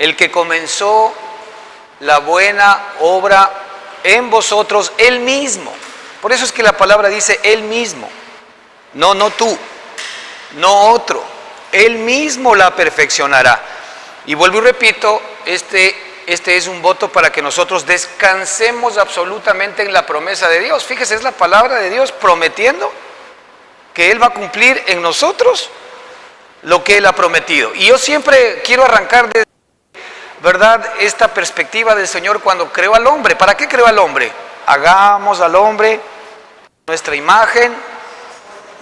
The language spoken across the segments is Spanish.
el que comenzó la buena obra en vosotros, Él mismo. Por eso es que la palabra dice Él mismo. No tú, no otro. Él mismo la perfeccionará. Y vuelvo y repito, este es un voto para que nosotros descansemos absolutamente en la promesa de Dios. Fíjese, es la palabra de Dios prometiendo que Él va a cumplir en nosotros lo que Él ha prometido. Y yo siempre quiero arrancar de, ¿verdad?, esta perspectiva del Señor cuando creó al hombre. ¿Para qué creó al hombre? Hagamos al hombre nuestra imagen,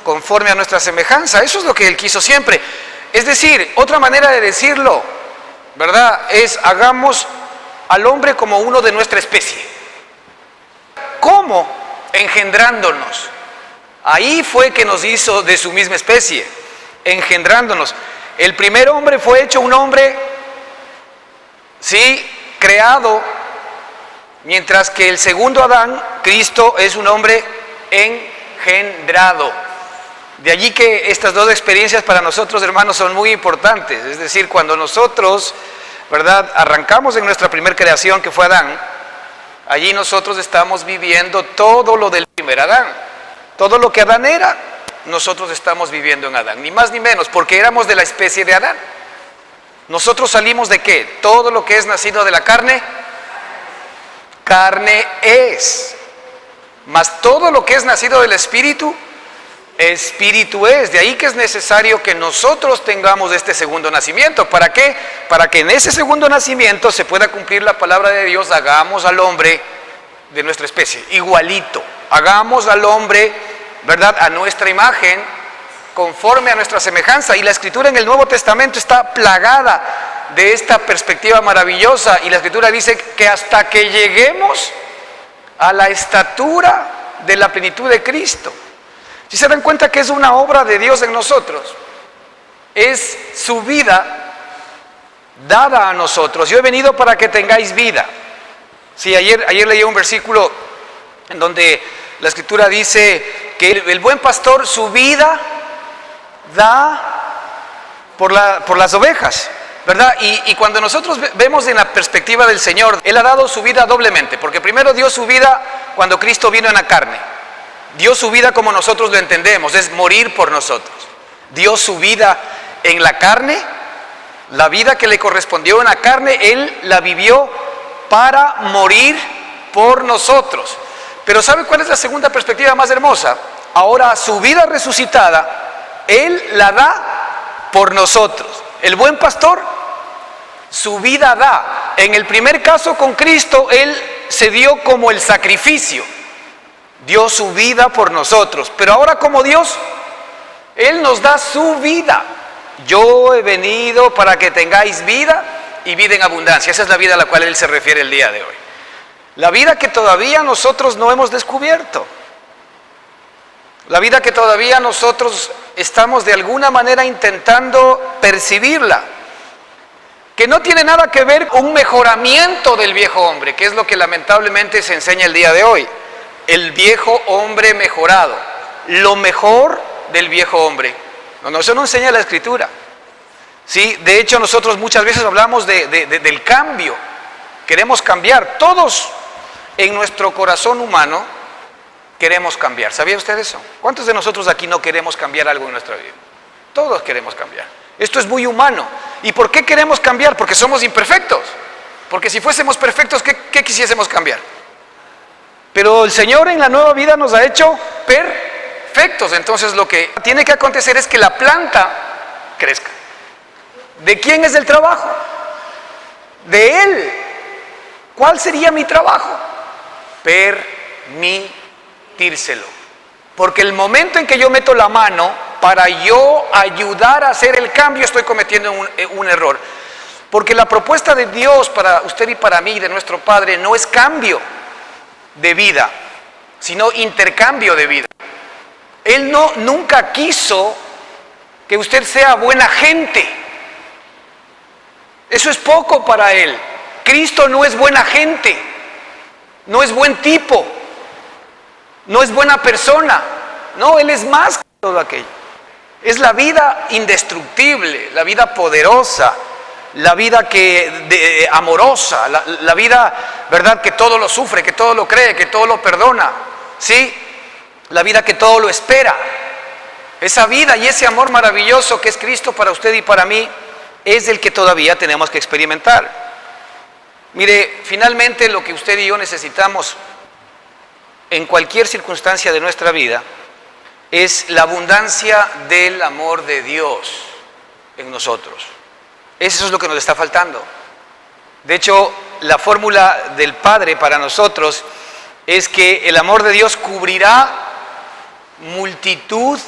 conforme a nuestra semejanza. Eso es lo que Él quiso siempre. Es decir, otra manera de decirlo, ¿verdad?, es hagamos al hombre como uno de nuestra especie. ¿Cómo? Engendrándonos. Ahí fue que nos hizo de su misma especie, engendrándonos. El primer hombre fue hecho un hombre, sí, creado, mientras que el segundo Adán, Cristo, es un hombre engendrado. De allí que estas dos experiencias para nosotros, hermanos, son muy importantes. Es decir, cuando nosotros, ¿verdad?, arrancamos en nuestra primera creación, que fue Adán, allí nosotros estamos viviendo todo lo del primer Adán. Todo lo que Adán era, nosotros estamos viviendo en Adán, ni más ni menos, porque éramos de la especie de Adán. ¿Nosotros salimos de qué? Todo lo que es nacido de la carne, carne es. Mas todo lo que es nacido del Espíritu, Espíritu es. De ahí que es necesario que nosotros tengamos este segundo nacimiento. ¿Para qué? Para que en ese segundo nacimiento se pueda cumplir la palabra de Dios. Hagamos al hombre de nuestra especie, igualito. Hagamos al hombre, ¿verdad?, a nuestra imagen, conforme a nuestra semejanza. Y la Escritura en el Nuevo Testamento está plagada de esta perspectiva maravillosa. Y la Escritura dice que hasta que lleguemos a la estatura de la plenitud de Cristo. Si se dan cuenta que es una obra de Dios en nosotros, es su vida dada a nosotros. Yo he venido para que tengáis vida. Sí, ayer leí un versículo en donde la Escritura dice que el buen pastor su vida da por las ovejas, ¿verdad? Y cuando nosotros vemos en la perspectiva del Señor, Él ha dado su vida doblemente, porque primero dio su vida cuando Cristo vino en la carne. Dio su vida como nosotros lo entendemos, es morir por nosotros. Dio su vida en la carne, la vida que le correspondió en la carne, Él la vivió para morir por nosotros. Pero ¿sabe cuál es la segunda perspectiva más hermosa? Ahora su vida resucitada, Él la da por nosotros. El buen pastor, su vida da. En el primer caso con Cristo, Él se dio como el sacrificio. Dio su vida por nosotros, pero ahora como Dios, Él nos da su vida. Yo he venido para que tengáis vida y vida en abundancia. Esa es la vida a la cual Él se refiere el día de hoy. La vida que todavía nosotros no hemos descubierto. La vida que todavía nosotros estamos de alguna manera intentando percibirla. Que no tiene nada que ver con un mejoramiento del viejo hombre, que es lo que lamentablemente se enseña el día de hoy. El viejo hombre mejorado, lo mejor del viejo hombre. No, eso no enseña la Escritura. ¿Sí? De hecho, nosotros muchas veces hablamos del cambio. Queremos cambiar. Todos en nuestro corazón humano queremos cambiar. ¿Sabía usted eso? ¿Cuántos de nosotros aquí no queremos cambiar algo en nuestra vida? Todos queremos cambiar. Esto es muy humano. ¿Y por qué queremos cambiar? Porque somos imperfectos. Porque si fuésemos perfectos, ¿qué quisiésemos cambiar? Pero el Señor en la nueva vida nos ha hecho perfectos. Entonces lo que tiene que acontecer es que la planta crezca. ¿De quién es el trabajo? De Él. ¿Cuál sería mi trabajo? Permitírselo. Porque el momento en que yo meto la mano para yo ayudar a hacer el cambio, estoy cometiendo un error. Porque la propuesta de Dios para usted y para mí, de nuestro Padre, no es cambio de vida, sino intercambio de vida. Él nunca quiso que usted sea buena gente. Eso es poco para Él. Cristo no es buena gente, no es buen tipo, no es buena persona. No, Él es más que todo aquello. Es la vida indestructible, la vida poderosa, la vida amorosa, la vida, ¿verdad?, que todo lo sufre, que todo lo cree, que todo lo perdona, ¿sí? La vida que todo lo espera. Esa vida y ese amor maravilloso que es Cristo para usted y para mí es el que todavía tenemos que experimentar. Mire, finalmente lo que usted y yo necesitamos en cualquier circunstancia de nuestra vida es la abundancia del amor de Dios en nosotros. Eso es lo que nos está faltando. De hecho, la fórmula del Padre para nosotros es que el amor de Dios cubrirá multitud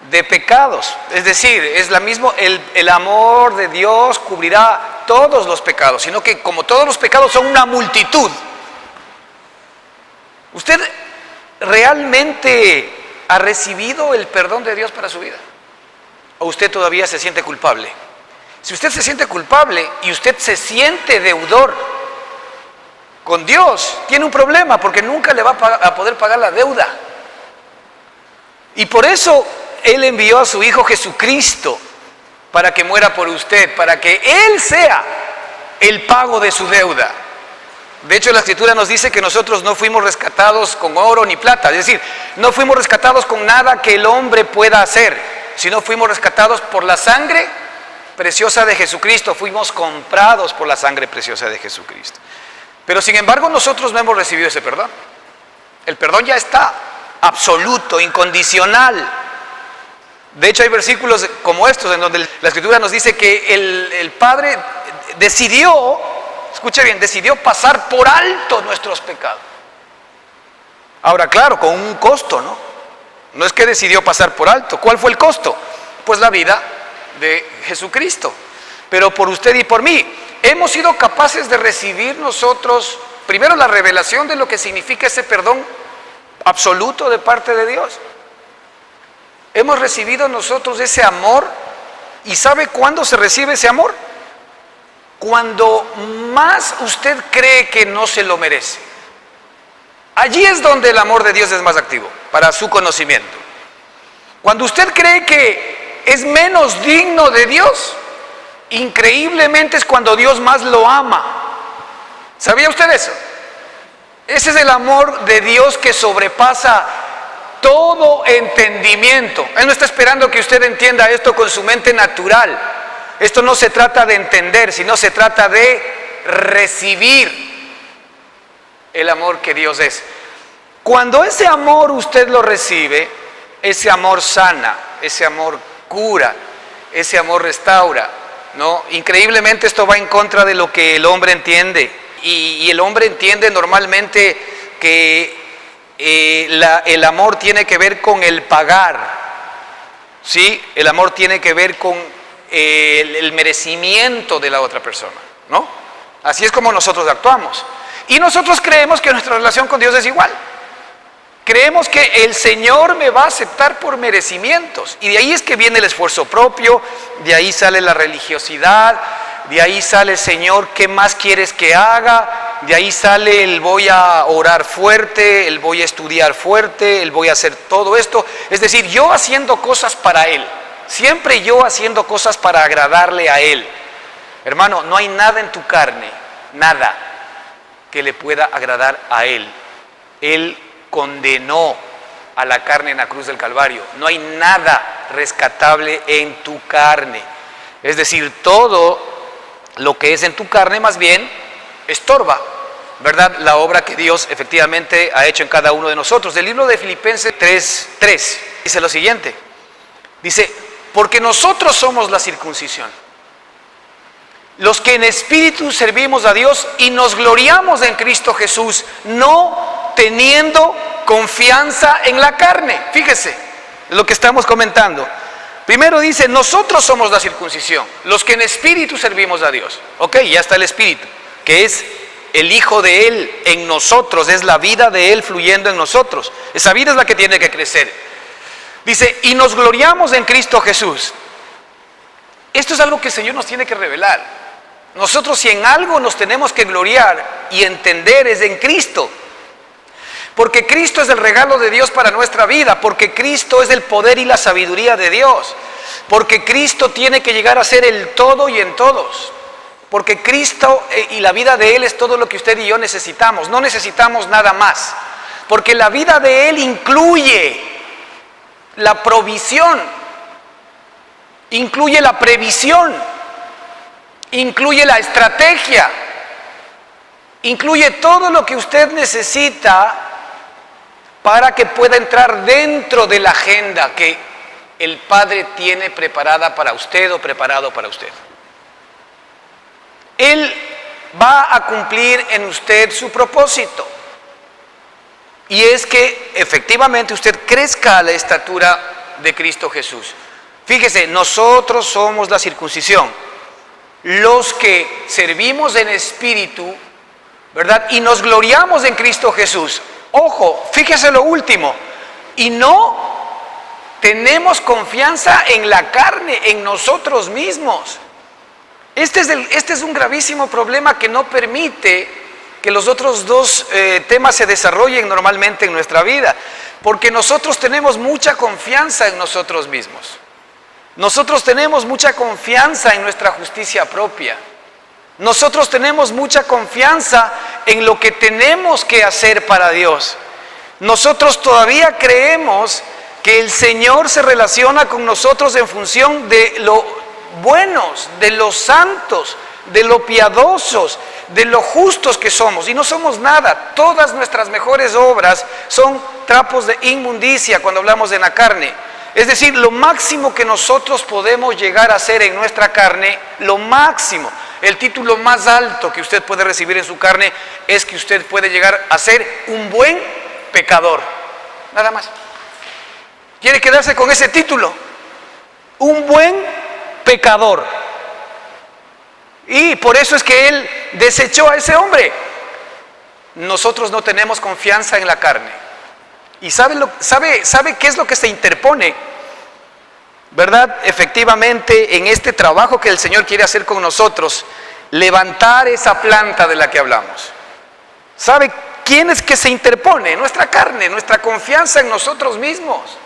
de pecados. Es decir, es la misma, el amor de Dios cubrirá todos los pecados, sino que como todos los pecados son una multitud, ¿usted realmente ha recibido el perdón de Dios para su vida? ¿O usted todavía se siente culpable? Si usted se siente culpable y usted se siente deudor con Dios, tiene un problema porque nunca le va a poder pagar la deuda. Y por eso Él envió a su Hijo Jesucristo para que muera por usted, para que Él sea el pago de su deuda. De hecho, la Escritura nos dice que nosotros no fuimos rescatados con oro ni plata, es decir, no fuimos rescatados con nada que el hombre pueda hacer, sino fuimos rescatados por la sangre preciosa de Jesucristo, fuimos comprados por la sangre preciosa de Jesucristo. Pero sin embargo nosotros no hemos recibido ese perdón. El perdón ya está, absoluto, incondicional. De hecho hay versículos como estos en donde la Escritura nos dice que el Padre decidió, escuche bien, decidió pasar por alto nuestros pecados. Ahora claro, con un costo, ¿no? No es que decidió pasar por alto. ¿Cuál fue el costo? Pues la vida de Jesucristo. Pero por usted y por mí, hemos sido capaces de recibir nosotros, primero la revelación de lo que significa ese perdón absoluto de parte de Dios. Hemos recibido nosotros ese amor. ¿Y sabe cuándo se recibe ese amor? Cuando más usted cree que no se lo merece. Allí es donde el amor de Dios es más activo, para su conocimiento. Cuando usted cree que es menos digno de Dios, increíblemente es cuando Dios más lo ama. ¿Sabía usted eso? Ese es el amor de Dios que sobrepasa todo entendimiento. Él no está esperando que usted entienda esto con su mente natural. Esto no se trata de entender, sino se trata de recibir el amor que Dios es. Cuando ese amor usted lo recibe, ese amor sana, ese amor cura, ese amor restaura, ¿no? Increíblemente esto va en contra de lo que el hombre entiende. Y el hombre entiende normalmente que el amor tiene que ver con el pagar, ¿sí? El amor tiene que ver con el merecimiento de la otra persona, ¿no? Así es como nosotros actuamos. Y nosotros creemos que nuestra relación con Dios es igual. Creemos que el Señor me va a aceptar por merecimientos. Y de ahí es que viene el esfuerzo propio, de ahí sale la religiosidad, de ahí sale, Señor, ¿qué más quieres que haga? De ahí sale el voy a orar fuerte, el voy a estudiar fuerte, el voy a hacer todo esto. Es decir, yo haciendo cosas para Él. Siempre yo haciendo cosas para agradarle a Él. Hermano, no hay nada en tu carne, nada que le pueda agradar a Él. Él condenó a la carne en la cruz del Calvario. No hay nada rescatable en tu carne. Es decir, todo lo que es en tu carne más bien estorba, ¿verdad?, la obra que Dios efectivamente ha hecho en cada uno de nosotros. Del libro de Filipenses 3:3 dice lo siguiente. Dice, porque nosotros somos la circuncisión, los que en espíritu servimos a Dios y nos gloriamos en Cristo Jesús, no teniendo confianza en la carne. Fíjese lo que estamos comentando. Primero dice, nosotros somos la circuncisión, los que en espíritu servimos a Dios. Ok, ya está el espíritu, que es el Hijo de Él en nosotros, es la vida de Él fluyendo en nosotros. Esa vida es la que tiene que crecer. Dice, y nos gloriamos en Cristo Jesús. Esto es algo que el Señor nos tiene que revelar. Nosotros, si en algo nos tenemos que gloriar y entender, es en Cristo. Porque Cristo es el regalo de Dios para nuestra vida, porque Cristo es el poder y la sabiduría de Dios. Porque Cristo tiene que llegar a ser el todo y en todos. Porque Cristo y la vida de Él es todo lo que usted y yo necesitamos. No necesitamos nada más. Porque la vida de Él incluye la provisión, incluye la previsión, incluye la estrategia, incluye todo lo que usted necesita para que pueda entrar dentro de la agenda que el Padre tiene preparada para usted o preparado para usted. Él va a cumplir en usted su propósito. Y es que efectivamente usted crezca a la estatura de Cristo Jesús. Fíjese, nosotros somos la circuncisión, los que servimos en espíritu, ¿verdad? Y nos gloriamos en Cristo Jesús. Ojo, fíjese lo último. Y no tenemos confianza en la carne, en nosotros mismos. Este es un gravísimo problema que no permite que los otros dos temas se desarrollen normalmente en nuestra vida, porque nosotros tenemos mucha confianza en nosotros mismos. Nosotros tenemos mucha confianza en nuestra justicia propia. Nosotros tenemos mucha confianza en lo que tenemos que hacer para Dios. Nosotros todavía creemos que el Señor se relaciona con nosotros en función de lo buenos, de los santos, de lo piadosos, de lo justos que somos. Y no somos nada. Todas nuestras mejores obras son trapos de inmundicia cuando hablamos de la carne. Es decir, lo máximo que nosotros podemos llegar a hacer en nuestra carne, lo máximo, el título más alto que usted puede recibir en su carne es que usted puede llegar a ser un buen pecador. Nada más. ¿Quiere quedarse con ese título? Un buen pecador. Y por eso es que Él desechó a ese hombre. Nosotros no tenemos confianza en la carne. ¿Y sabe qué es lo que se interpone? ¿Verdad? Efectivamente, en este trabajo que el Señor quiere hacer con nosotros, levantar esa planta de la que hablamos. ¿Sabe quién es que se interpone? Nuestra carne, nuestra confianza en nosotros mismos.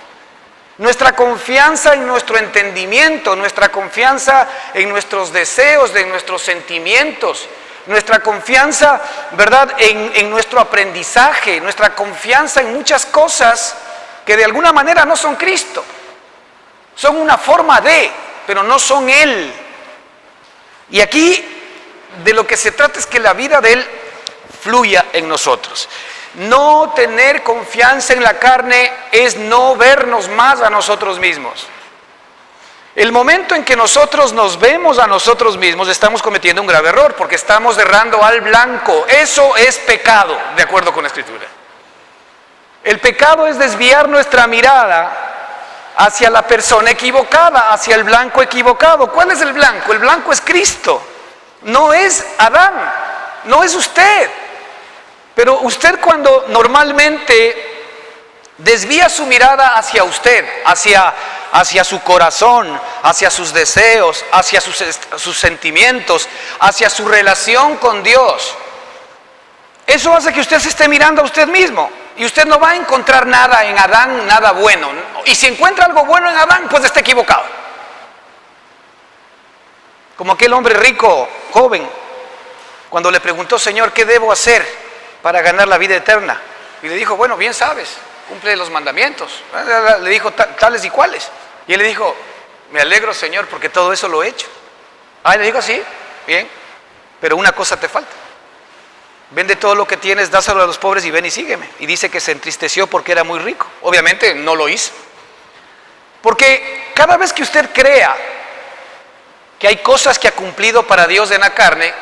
Nuestra confianza en nuestro entendimiento, nuestra confianza en nuestros deseos, en nuestros sentimientos, nuestra confianza, ¿verdad?, en nuestro aprendizaje, nuestra confianza en muchas cosas que de alguna manera no son Cristo. Son una forma de, pero no son Él. Y aquí de lo que se trata es que la vida de Él fluya en nosotros. No tener confianza en la carne es no vernos más a nosotros mismos. El momento en que nosotros nos vemos a nosotros mismos, estamos cometiendo un grave error, porque estamos errando al blanco. Eso es pecado, de acuerdo con la Escritura. El pecado es desviar nuestra mirada hacia la persona equivocada, hacia el blanco equivocado. ¿Cuál es el blanco? El blanco es Cristo. No es Adán, no es usted. Pero usted, cuando normalmente desvía su mirada hacia usted, hacia su corazón, hacia sus deseos, hacia sus sentimientos, hacia su relación con Dios, eso hace que usted se esté mirando a usted mismo. Y usted no va a encontrar nada en Adán, nada bueno. Y si encuentra algo bueno en Adán, pues está equivocado. Como aquel hombre rico, joven, cuando le preguntó: Señor, ¿qué debo hacer para ganar la vida eterna? Y le dijo: bueno, bien sabes, cumple los mandamientos. Le dijo: tales y cuales. Y él le dijo: me alegro, Señor, porque todo eso lo he hecho. Ah, y le dijo: sí, bien, pero una cosa te falta. Vende todo lo que tienes, dáselo a los pobres y ven y sígueme. Y dice que se entristeció porque era muy rico. Obviamente no lo hizo. Porque cada vez que usted crea que hay cosas que ha cumplido para Dios en la carne,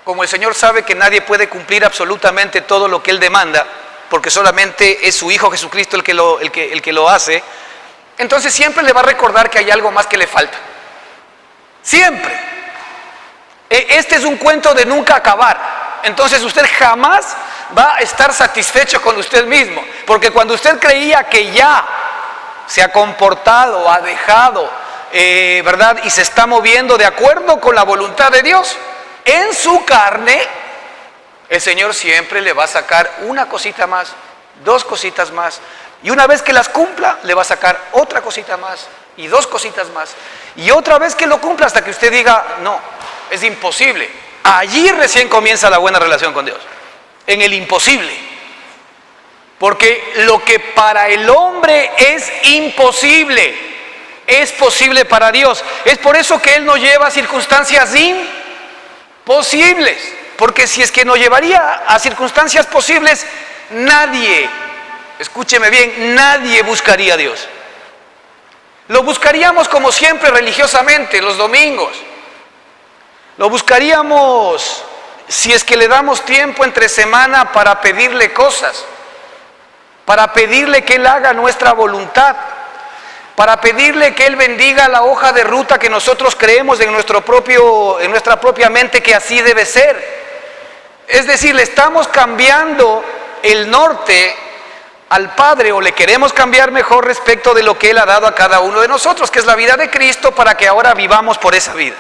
como el Señor sabe que nadie puede cumplir absolutamente todo lo que Él demanda, porque solamente es su Hijo Jesucristo el que lo hace, entonces siempre le va a recordar que hay algo más que le falta. Siempre. Este es un cuento de nunca acabar. Entonces usted jamás va a estar satisfecho con usted mismo, porque cuando usted creía que ya se ha comportado, ha dejado, ¿verdad?, y se está moviendo de acuerdo con la voluntad de Dios, en su carne, el Señor siempre le va a sacar una cosita más, dos cositas más, y una vez que las cumpla, le va a sacar otra cosita más, y 2 cositas más. Y otra vez que lo cumpla hasta que usted diga, no, es imposible. Allí recién comienza la buena relación con Dios, en el imposible. Porque lo que para el hombre es imposible, es posible para Dios. Es por eso que Él nos lleva a circunstancias imposibles. Porque si es que nos llevaría a circunstancias posibles, nadie, escúcheme bien, nadie buscaría a Dios. Lo buscaríamos como siempre religiosamente, los domingos. Lo buscaríamos si es que le damos tiempo entre semana para pedirle cosas, para pedirle que Él haga nuestra voluntad, para pedirle que Él bendiga la hoja de ruta que nosotros creemos en nuestra propia mente que así debe ser. Es decir, le estamos cambiando el norte al Padre, o le queremos cambiar mejor respecto de lo que Él ha dado a cada uno de nosotros, que es la vida de Cristo, para que ahora vivamos por esa vida.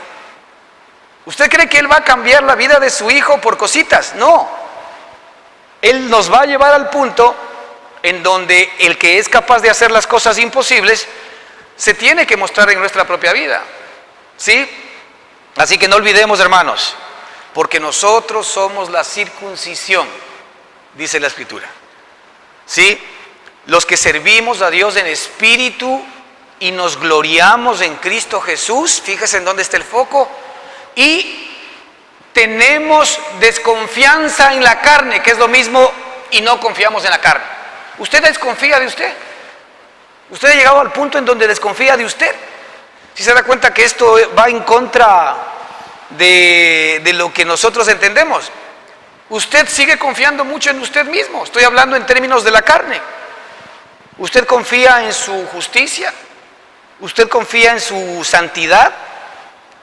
¿Usted cree que Él va a cambiar la vida de su hijo por cositas? No. Él nos va a llevar al punto en donde el que es capaz de hacer las cosas imposibles se tiene que mostrar en nuestra propia vida. ¿Sí? Así que no olvidemos, hermanos, porque nosotros somos la circuncisión, dice la Escritura. ¿Sí? Los que servimos a Dios en espíritu y nos gloriamos en Cristo Jesús, fíjese en dónde está el foco, y tenemos desconfianza en la carne, que es lo mismo, y no confiamos en la carne. ¿Usted desconfía de usted? ¿Usted ha llegado al punto en donde desconfía de usted? ¿Sí se da cuenta que esto va en contra de lo que nosotros entendemos? Usted sigue confiando mucho en usted mismo. Estoy hablando en términos de la carne. Usted confía en su justicia, usted confía en su santidad,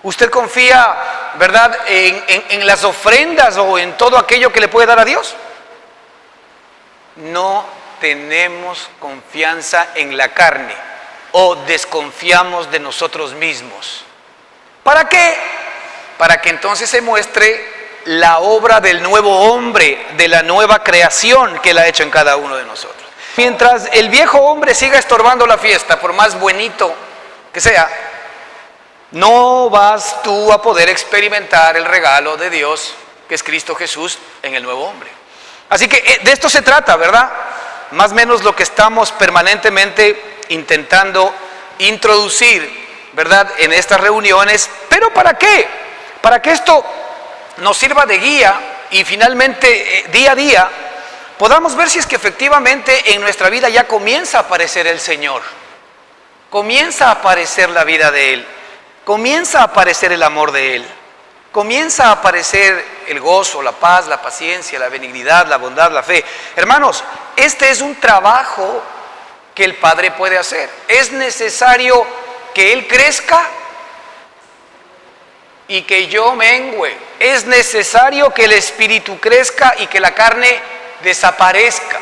usted confía, ¿verdad?, en las ofrendas o en todo aquello que le puede dar a Dios. No tenemos confianza en la carne, o desconfiamos de nosotros mismos. ¿Para qué? Para que entonces se muestre la obra del nuevo hombre, de la nueva creación que Él ha hecho en cada uno de nosotros. Mientras el viejo hombre siga estorbando la fiesta, por más bonito que sea, no vas tú a poder experimentar el regalo de Dios, que es Cristo Jesús, en el nuevo hombre. Así que de esto se trata, ¿verdad? Más o menos lo que estamos permanentemente intentando introducir, ¿verdad?, en estas reuniones. ¿Pero para qué? Para que esto nos sirva de guía y finalmente día a día podamos ver si es que efectivamente en nuestra vida ya comienza a aparecer el Señor, comienza a aparecer la vida de Él, comienza a aparecer el amor de Él, comienza a aparecer el gozo, la paz, la paciencia, la benignidad, la bondad, la fe. Hermanos, este es un trabajo que el Padre puede hacer. Es necesario que Él crezca y que yo mengüe. Es necesario que el Espíritu crezca y que la carne desaparezca.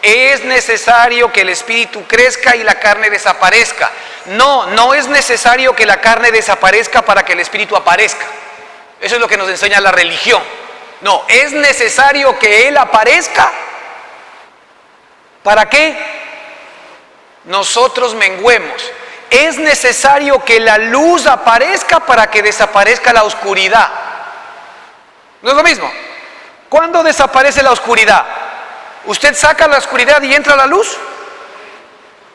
Es necesario que el Espíritu crezca y la carne desaparezca. No es necesario que la carne desaparezca para que el Espíritu aparezca. Eso es lo que nos enseña la religión. No, es necesario que Él aparezca. ¿Para qué? Nosotros menguemos. Es necesario que la luz aparezca para que desaparezca la oscuridad. ¿No es lo mismo? ¿Cuándo desaparece la oscuridad? ¿Usted saca la oscuridad y entra la luz?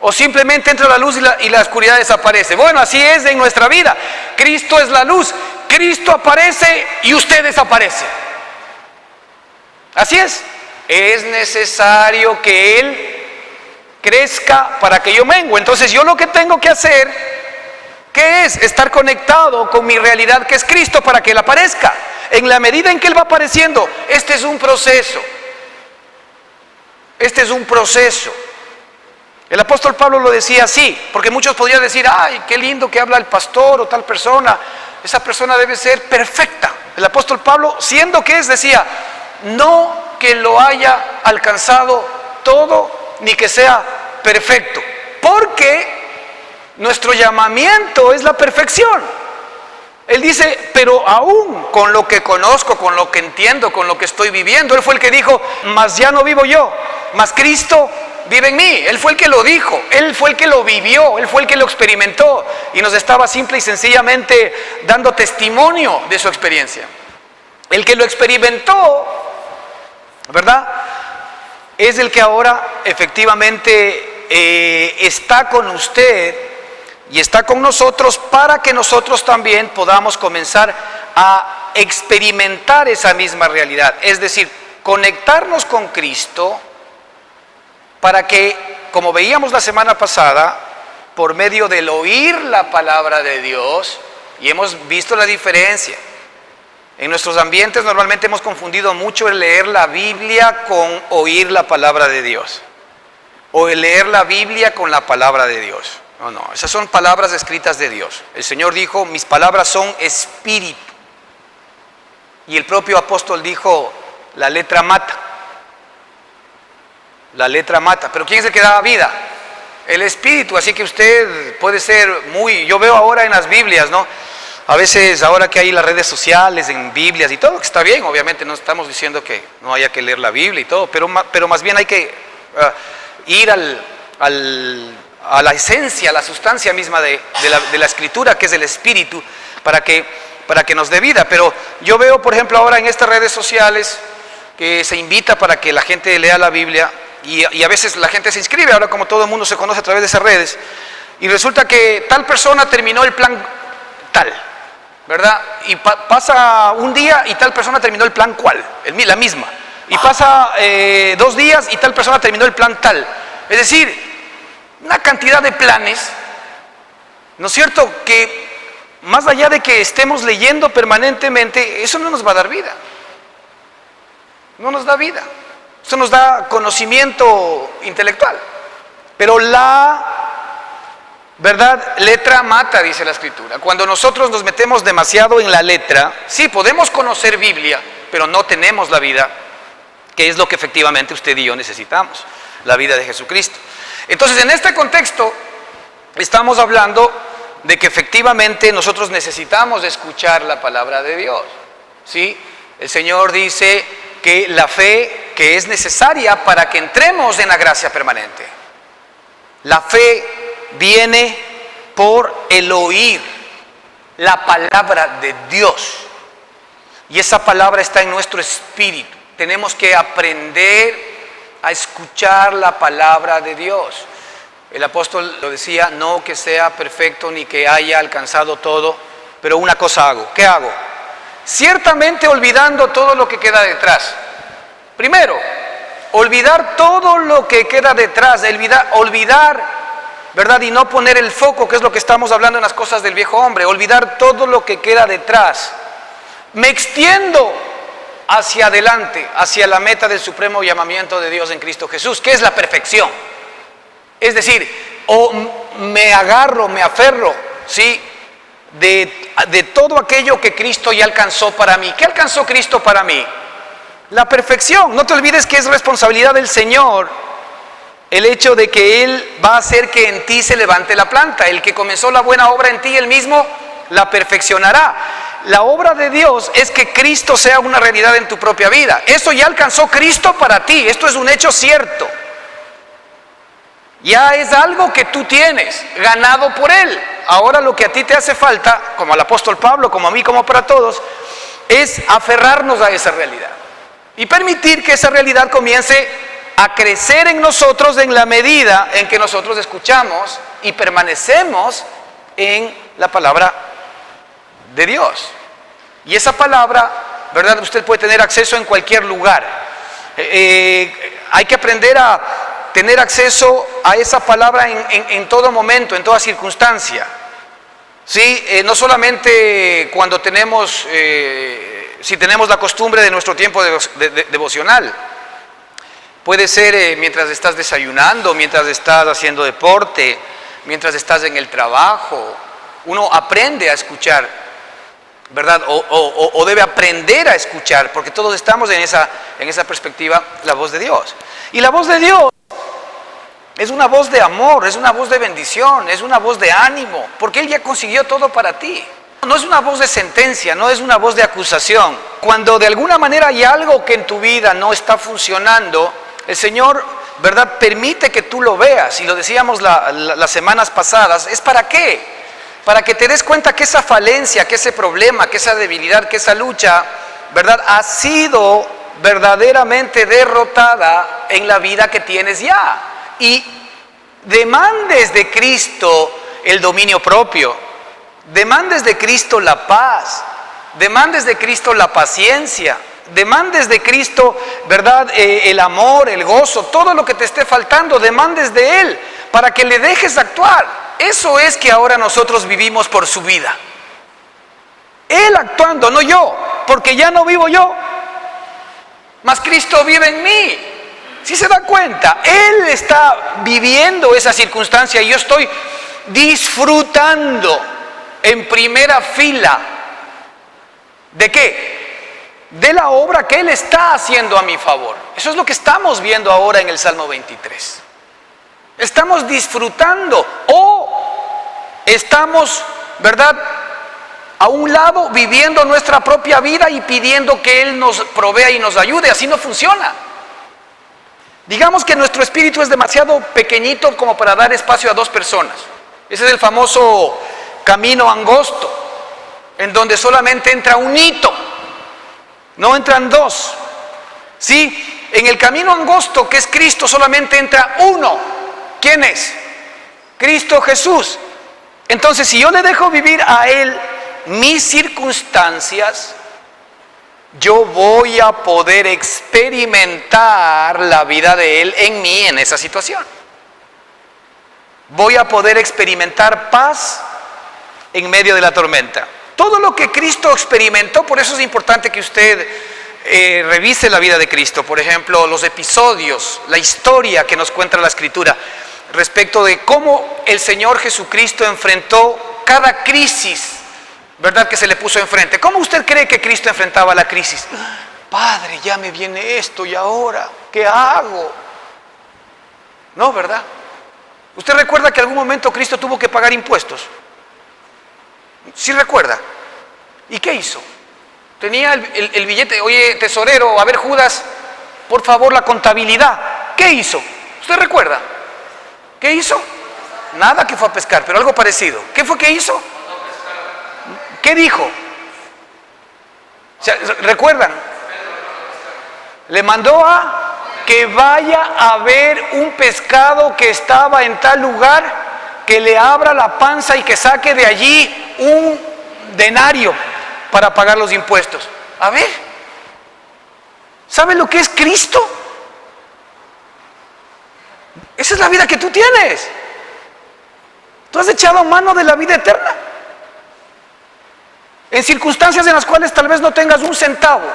¿O simplemente entra la luz y la oscuridad desaparece? Bueno, así es en nuestra vida. Cristo es la luz. Cristo aparece y usted desaparece. Así es. Es necesario que Él crezca para que yo mengue. Entonces yo lo que tengo que hacer, ¿qué es? Estar conectado con mi realidad, que es Cristo, para que Él aparezca. En la medida en que Él va apareciendo, este es un proceso. Este es un proceso. El apóstol Pablo lo decía así, porque muchos podrían decir, ay, qué lindo que habla el pastor o tal persona, esa persona debe ser perfecta. El apóstol Pablo, siendo que es, decía, no que lo haya alcanzado todo, ni que sea perfecto, porque nuestro llamamiento es la perfección. Él dice, pero aún con lo que conozco, con lo que entiendo, con lo que estoy viviendo, Él fue el que dijo, mas ya no vivo yo, mas Cristo vive en mí. Él fue el que lo dijo, Él fue el que lo vivió, Él fue el que lo experimentó y nos estaba simple y sencillamente dando testimonio de su experiencia. El que lo experimentó, ¿verdad?, es el que ahora efectivamente está con usted y está con nosotros para que nosotros también podamos comenzar a experimentar esa misma realidad. Es decir, conectarnos con Cristo para que, como veíamos la semana pasada, por medio del oír la palabra de Dios, y hemos visto la diferencia. En nuestros ambientes normalmente hemos confundido mucho el leer la Biblia con oír la palabra de Dios, o el leer la Biblia con la palabra de Dios. No, esas son palabras escritas de Dios. El Señor dijo, mis palabras son espíritu. Y el propio apóstol dijo, la letra mata. La letra mata. Pero ¿quién es el que da vida? El espíritu. Así que usted puede ser yo veo ahora en las Biblias, ¿no? A veces, ahora que hay las redes sociales, en Biblias y todo, que está bien, obviamente no estamos diciendo que no haya que leer la Biblia y todo, pero más bien hay que ir a la esencia, a la sustancia misma de la Escritura, que es el Espíritu, para que nos dé vida. Pero yo veo, por ejemplo, ahora en estas redes sociales, que se invita para que la gente lea la Biblia, y a veces la gente se inscribe, ahora como todo el mundo se conoce a través de esas redes, y resulta que tal persona terminó el plan tal, ¿verdad? Y pasa un día y tal persona terminó el plan cual, la misma. Y pasa 2 días y tal persona terminó el plan tal. Es decir, una cantidad de planes, ¿no es cierto?, que más allá de que estemos leyendo permanentemente, eso no nos va a dar vida. No nos da vida. Eso nos da conocimiento intelectual. Pero ¿verdad? Letra mata, dice la Escritura. Cuando nosotros nos metemos demasiado en la letra, sí, podemos conocer Biblia, pero no tenemos la vida, que es lo que efectivamente usted y yo necesitamos, la vida de Jesucristo. Entonces, en este contexto, estamos hablando de que efectivamente nosotros necesitamos escuchar la palabra de Dios, ¿sí? El Señor dice que la fe que es necesaria para que entremos en la gracia permanente. La fe viene por el oír la palabra de Dios. Y esa palabra está en nuestro espíritu. Tenemos que aprender a escuchar la palabra de Dios. El apóstol lo decía, no que sea perfecto ni que haya alcanzado todo, pero una cosa hago. ¿Qué hago? Ciertamente olvidando todo lo que queda detrás. Primero, olvidar todo lo que queda detrás, olvidar, ¿verdad? Y no poner el foco, que es lo que estamos hablando en las cosas del viejo hombre, olvidar todo lo que queda detrás. Me extiendo hacia adelante, hacia la meta del supremo llamamiento de Dios en Cristo Jesús, que es la perfección. Es decir, o me agarro, me aferro, ¿sí?, de todo aquello que Cristo ya alcanzó para mí. ¿Qué alcanzó Cristo para mí? La perfección. No te olvides que es responsabilidad del Señor el hecho de que Él va a hacer que en ti se levante la planta. El que comenzó la buena obra en ti, Él mismo la perfeccionará. La obra de Dios es que Cristo sea una realidad en tu propia vida. Eso ya alcanzó Cristo para ti. Esto es un hecho cierto. Ya es algo que tú tienes, ganado por Él. Ahora lo que a ti te hace falta, como al apóstol Pablo, como a mí, como para todos, es aferrarnos a esa realidad. Y permitir que esa realidad comience a crecer en nosotros en la medida en que nosotros escuchamos y permanecemos en la palabra de Dios. Y esa palabra, ¿verdad?, usted puede tener acceso en cualquier lugar. Hay que aprender a tener acceso a esa palabra en todo momento, en toda circunstancia. ¿Sí? No solamente cuando tenemos, si tenemos la costumbre de nuestro tiempo devocional. Puede ser mientras estás desayunando, mientras estás haciendo deporte, mientras estás en el trabajo. Uno aprende a escuchar, ¿verdad? O debe aprender a escuchar, porque todos estamos en esa perspectiva, la voz de Dios. Y la voz de Dios es una voz de amor, es una voz de bendición, es una voz de ánimo, porque Él ya consiguió todo para ti. No es una voz de sentencia, no es una voz de acusación. Cuando de alguna manera hay algo que en tu vida no está funcionando, el Señor ¿verdad?, permite que tú lo veas, y lo decíamos las semanas pasadas, ¿es para qué? Para que te des cuenta que esa falencia, que ese problema, que esa debilidad, que esa lucha, ¿verdad?, ha sido verdaderamente derrotada en la vida que tienes ya. Y demandes de Cristo el dominio propio, demandes de Cristo la paz, demandes de Cristo la paciencia, demandes de Cristo, ¿verdad?, el amor, el gozo, todo lo que te esté faltando, demandes de Él, para que le dejes actuar. Eso es que ahora nosotros vivimos por su vida. Él actuando, no yo, porque ya no vivo yo, mas Cristo vive en mí. ¿Sí se da cuenta? Él está viviendo esa circunstancia y yo estoy disfrutando en primera fila. ¿De qué? De la obra que Él está haciendo a mi favor. Eso es lo que estamos viendo ahora en el Salmo 23. Estamos disfrutando o estamos, ¿verdad?, a un lado viviendo nuestra propia vida y pidiendo que Él nos provea y nos ayude. Así no funciona. Digamos que nuestro espíritu es demasiado pequeñito como para dar espacio a dos personas. Ese es el famoso camino angosto, en donde solamente entra un hito, no entran dos. Sí, en el camino angosto que es Cristo solamente entra uno. ¿Quién es? Cristo Jesús. Entonces, si yo le dejo vivir a Él mis circunstancias, yo voy a poder experimentar la vida de Él en mí en esa situación. Voy a poder experimentar paz en medio de la tormenta. Todo lo que Cristo experimentó, por eso es importante que usted revise la vida de Cristo. Por ejemplo, los episodios, la historia que nos cuenta la Escritura respecto de cómo el Señor Jesucristo enfrentó cada crisis, ¿verdad?, que se le puso enfrente. ¿Cómo usted cree que Cristo enfrentaba la crisis? Padre, ya me viene esto y ahora, ¿qué hago? No, ¿verdad? ¿Usted recuerda que en algún momento Cristo tuvo que pagar impuestos? ¿Sí recuerda? ¿Y qué hizo? Tenía el billete, oye, tesorero, a ver, Judas, por favor, la contabilidad. ¿Qué hizo? ¿Usted recuerda? ¿Qué hizo? Nada, que fue a pescar, pero algo parecido. ¿Qué fue que hizo? ¿Qué dijo? O sea, ¿recuerdan? Le mandó a que vaya a ver un pescado que estaba en tal lugar, que le abra la panza y que saque de allí un denario para pagar los impuestos. A ver, ¿sabes lo que es Cristo? Esa es la vida que tú tienes. Tú has echado mano de la vida eterna en circunstancias en las cuales tal vez no tengas un centavo.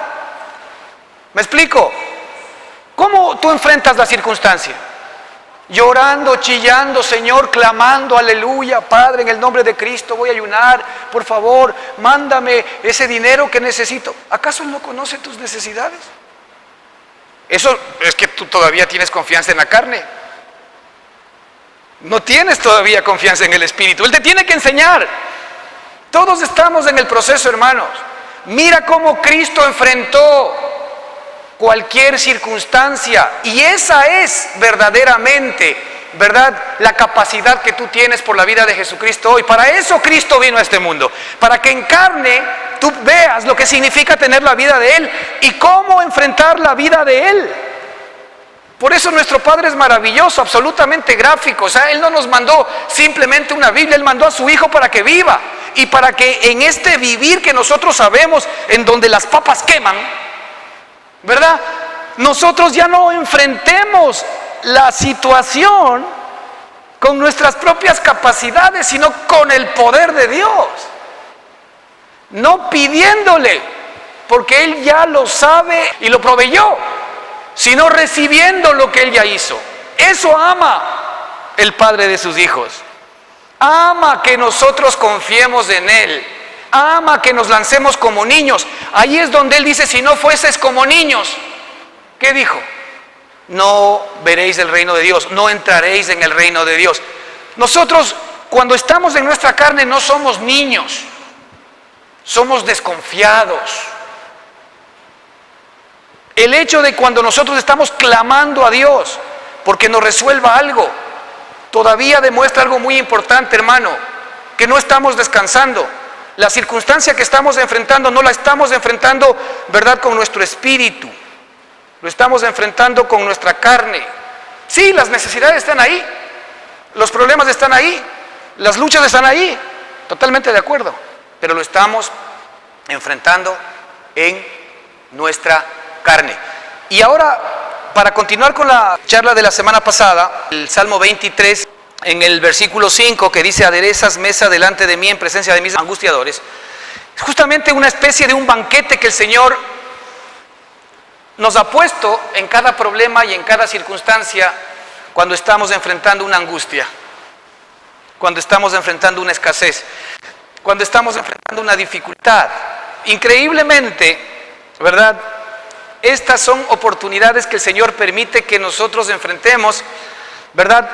¿Me explico? ¿Cómo tú enfrentas la circunstancia? Llorando, chillando, Señor, clamando, aleluya, Padre, en el nombre de Cristo voy a ayunar, por favor, mándame ese dinero que necesito. ¿Acaso Él no conoce tus necesidades? Eso es que tú todavía tienes confianza en la carne. No tienes todavía confianza en el Espíritu. Él te tiene que enseñar. Todos estamos en el proceso, hermanos. Mira cómo Cristo enfrentó cualquier circunstancia, y esa es verdaderamente, ¿verdad?, la capacidad que tú tienes por la vida de Jesucristo hoy. Para eso Cristo vino a este mundo, para que en carne tú veas lo que significa tener la vida de Él y cómo enfrentar la vida de Él. Por eso nuestro Padre es maravilloso, absolutamente gráfico. O sea, Él no nos mandó simplemente una Biblia, Él mandó a su Hijo para que viva, y para que en este vivir que nosotros sabemos, en donde las papas queman, ¿verdad?, nosotros ya no enfrentemos la situación con nuestras propias capacidades, sino con el poder de Dios. No pidiéndole, porque Él ya lo sabe y lo proveyó, sino recibiendo lo que Él ya hizo. Eso ama el Padre de sus hijos. Ama que nosotros confiemos en Él. Ama que nos lancemos como niños. Ahí es donde Él dice, si no fueses como niños, ¿qué dijo? No veréis el reino de Dios, no entraréis en el reino de Dios. Nosotros, cuando estamos en nuestra carne, no somos niños, somos desconfiados. El hecho de cuando nosotros estamos clamando a Dios, porque nos resuelva algo. Todavía demuestra algo muy importante, hermano, que no estamos descansando. La circunstancia que estamos enfrentando no la estamos enfrentando, ¿verdad?, con nuestro espíritu. Lo estamos enfrentando con nuestra carne. Sí, las necesidades están ahí, los problemas están ahí, las luchas están ahí, totalmente de acuerdo, pero lo estamos enfrentando en nuestra carne. Y ahora, para continuar con la charla de la semana pasada, el Salmo 23, en el versículo 5, que dice: aderezas mesa delante de mí en presencia de mis angustiadores, es justamente una especie de un banquete que el Señor nos ha puesto en cada problema y en cada circunstancia cuando estamos enfrentando una angustia, cuando estamos enfrentando una escasez, cuando estamos enfrentando una dificultad. Increíblemente, ¿verdad?, estas son oportunidades que el Señor permite que nosotros enfrentemos, ¿verdad?,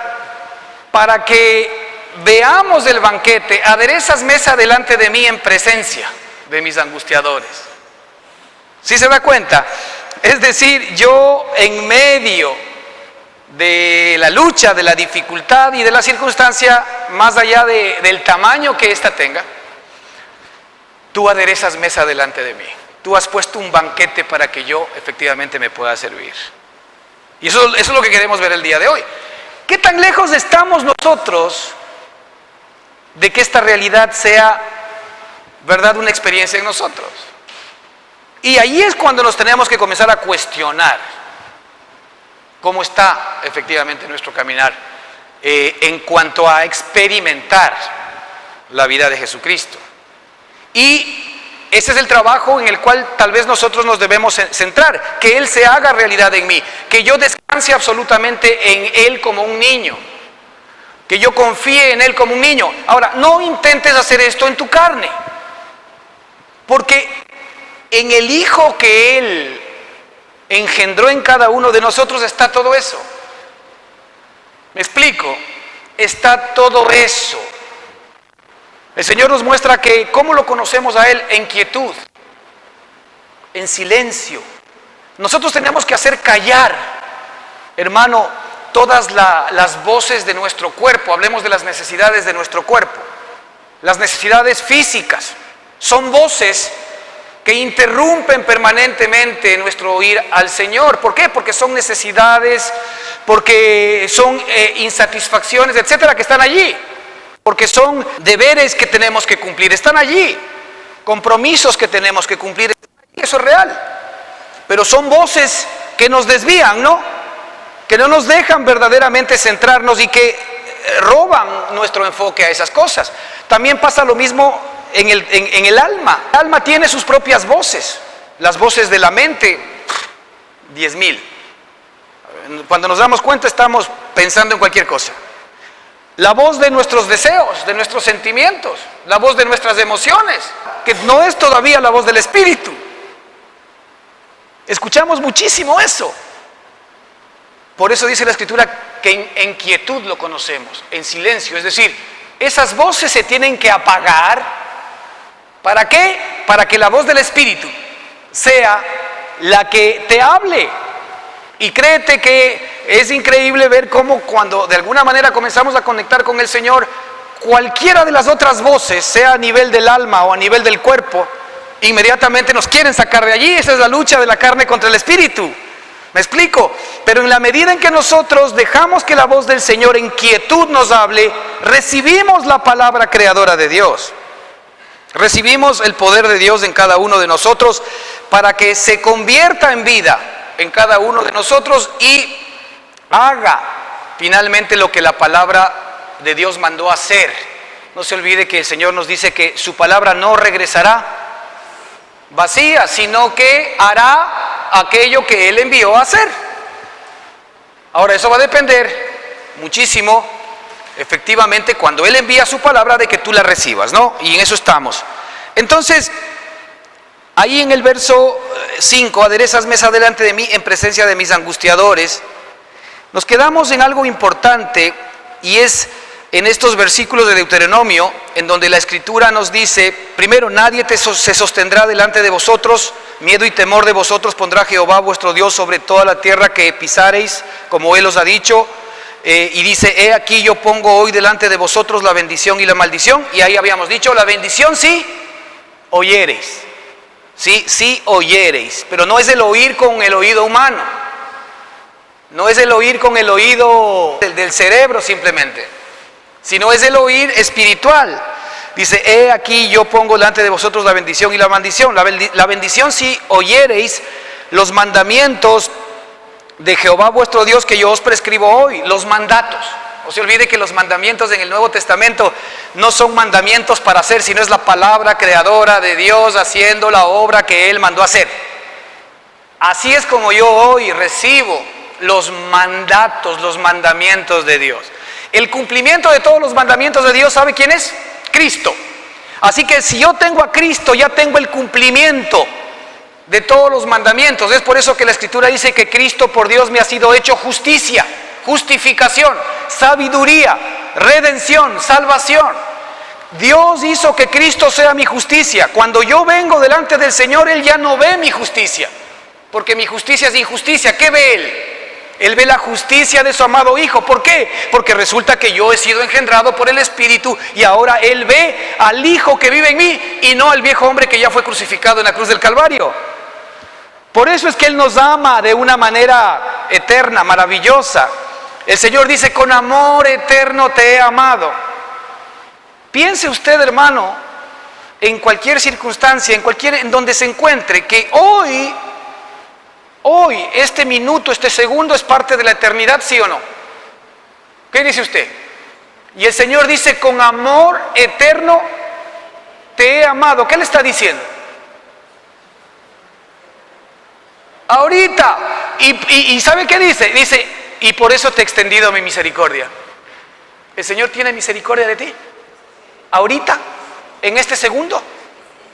para que veamos el banquete. Aderezas mesa delante de mí en presencia de mis angustiadores. ¿Sí se da cuenta? Es decir, yo en medio de la lucha, de la dificultad y de la circunstancia, más allá del tamaño que ésta tenga, tú aderezas mesa delante de mí. Tú has puesto un banquete para que yo efectivamente me pueda servir. Y eso es lo que queremos ver el día de hoy. ¿Qué tan lejos estamos nosotros de que esta realidad sea, ¿verdad?, una experiencia en nosotros? Y ahí es cuando nos tenemos que comenzar a cuestionar cómo está efectivamente nuestro caminar en cuanto a experimentar la vida de Jesucristo. Y ese es el trabajo en el cual tal vez nosotros nos debemos centrar, que Él se haga realidad en mí, que yo descanse absolutamente en Él como un niño, que yo confíe en Él como un niño. Ahora, no intentes hacer esto en tu carne, porque en el Hijo que Él engendró en cada uno de nosotros está todo eso. ¿Me explico? Está todo eso. El Señor nos muestra que cómo lo conocemos a Él: en quietud, en silencio. Nosotros tenemos que hacer callar, hermano, todas las voces de nuestro cuerpo. Hablemos de las necesidades de nuestro cuerpo. Las necesidades físicas son voces que interrumpen permanentemente nuestro oír al Señor. ¿Por qué? Porque son necesidades, porque son insatisfacciones, etcétera, que están allí. Porque son deberes que tenemos que cumplir, están allí. Compromisos que tenemos que cumplir, eso es real. Pero son voces que nos desvían, ¿no? Que no nos dejan verdaderamente centrarnos y que roban nuestro enfoque a esas cosas. También pasa lo mismo en el alma. El alma tiene sus propias voces. Las voces de la mente, 10,000. Cuando nos damos cuenta estamos pensando en cualquier cosa. La voz de nuestros deseos, de nuestros sentimientos, la voz de nuestras emociones, que no es todavía la voz del Espíritu. Escuchamos muchísimo eso. Por eso dice la Escritura que en quietud lo conocemos, en silencio. Es decir, esas voces se tienen que apagar. ¿Para qué? Para que la voz del Espíritu sea la que te hable. Y créete que es increíble ver cómo cuando de alguna manera comenzamos a conectar con el Señor, cualquiera de las otras voces, sea a nivel del alma o a nivel del cuerpo, inmediatamente nos quieren sacar de allí. Esa es la lucha de la carne contra el Espíritu. ¿Me explico? Pero en la medida en que nosotros dejamos que la voz del Señor en quietud nos hable, recibimos la palabra creadora de Dios. Recibimos el poder de Dios en cada uno de nosotros para que se convierta en vida en cada uno de nosotros y haga finalmente lo que la palabra de Dios mandó hacer. No se olvide que el Señor nos dice que su palabra no regresará vacía, sino que hará aquello que Él envió a hacer. Ahora, eso va a depender muchísimo, efectivamente, cuando Él envía su palabra, de que tú la recibas, ¿no? Y en eso estamos. Entonces, ahí en el verso 5, aderezas mesa delante de mí en presencia de mis angustiadores, nos quedamos en algo importante, y es en estos versículos de Deuteronomio, en donde la Escritura nos dice, primero, nadie se sostendrá delante de vosotros, miedo y temor de vosotros pondrá Jehová vuestro Dios sobre toda la tierra que pisareis, como Él os ha dicho, y dice, he aquí yo pongo hoy delante de vosotros la bendición y la maldición, y ahí habíamos dicho, la bendición sí oyereis, sí oyereis, pero no es el oír con el oído humano, no es el oír con el oído del cerebro simplemente, sino es el oír espiritual. Dice, he aquí yo pongo delante de vosotros la bendición y la maldición. La bendición si oyereis los mandamientos de Jehová vuestro Dios que yo os prescribo hoy, los mandatos. No se olvide que los mandamientos en el Nuevo Testamento no son mandamientos para hacer, sino es la palabra creadora de Dios haciendo la obra que Él mandó hacer. Así es como yo hoy recibo los mandatos, los mandamientos de Dios. El cumplimiento de todos los mandamientos de Dios, ¿sabe quién es? Cristo. Así que si yo tengo a Cristo, ya tengo el cumplimiento de todos los mandamientos. Es por eso que la Escritura dice que Cristo por Dios me ha sido hecho justicia, justificación, sabiduría, redención, salvación. Dios hizo que Cristo sea mi justicia. Cuando yo vengo delante del Señor, Él ya no ve mi justicia, porque mi justicia es injusticia. ¿Qué ve Él? Él ve la justicia de su amado Hijo. ¿Por qué? Porque resulta que yo he sido engendrado por el Espíritu y ahora Él ve al Hijo que vive en mí y no al viejo hombre que ya fue crucificado en la cruz del Calvario. Por eso es que Él nos ama de una manera eterna, maravillosa. El Señor dice, con amor eterno te he amado. Piense usted, hermano, en cualquier circunstancia, en donde se encuentre, que hoy, este minuto, este segundo es parte de la eternidad, ¿sí o no? ¿Qué dice usted? Y el Señor dice, con amor eterno te he amado. ¿Qué le está diciendo? Ahorita. ¿Y sabe qué dice? Dice, y por eso te he extendido mi misericordia. ¿El Señor tiene misericordia de ti? Ahorita, en este segundo,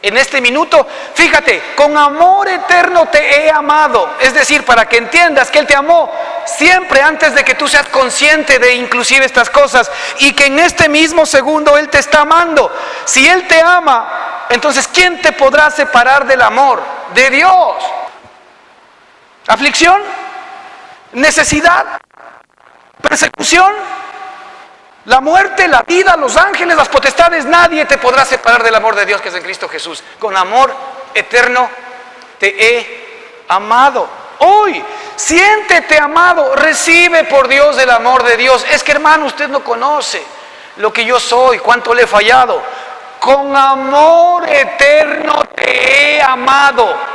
en este minuto. Fíjate, con amor eterno te he amado. Es decir, para que entiendas que Él te amó siempre antes de que tú seas consciente de inclusive estas cosas, y que en este mismo segundo Él te está amando. Si Él te ama, entonces ¿quién te podrá separar del amor de Dios? ¿Aflicción? ¿Necesidad? ¿Persecución? La muerte, la vida, los ángeles, las potestades, nadie te podrá separar del amor de Dios que es en Cristo Jesús. Con amor eterno te he amado. Hoy, siéntete amado, recibe por Dios el amor de Dios. Es que, hermano, usted no conoce lo que yo soy, cuánto le he fallado. Con amor eterno te he amado.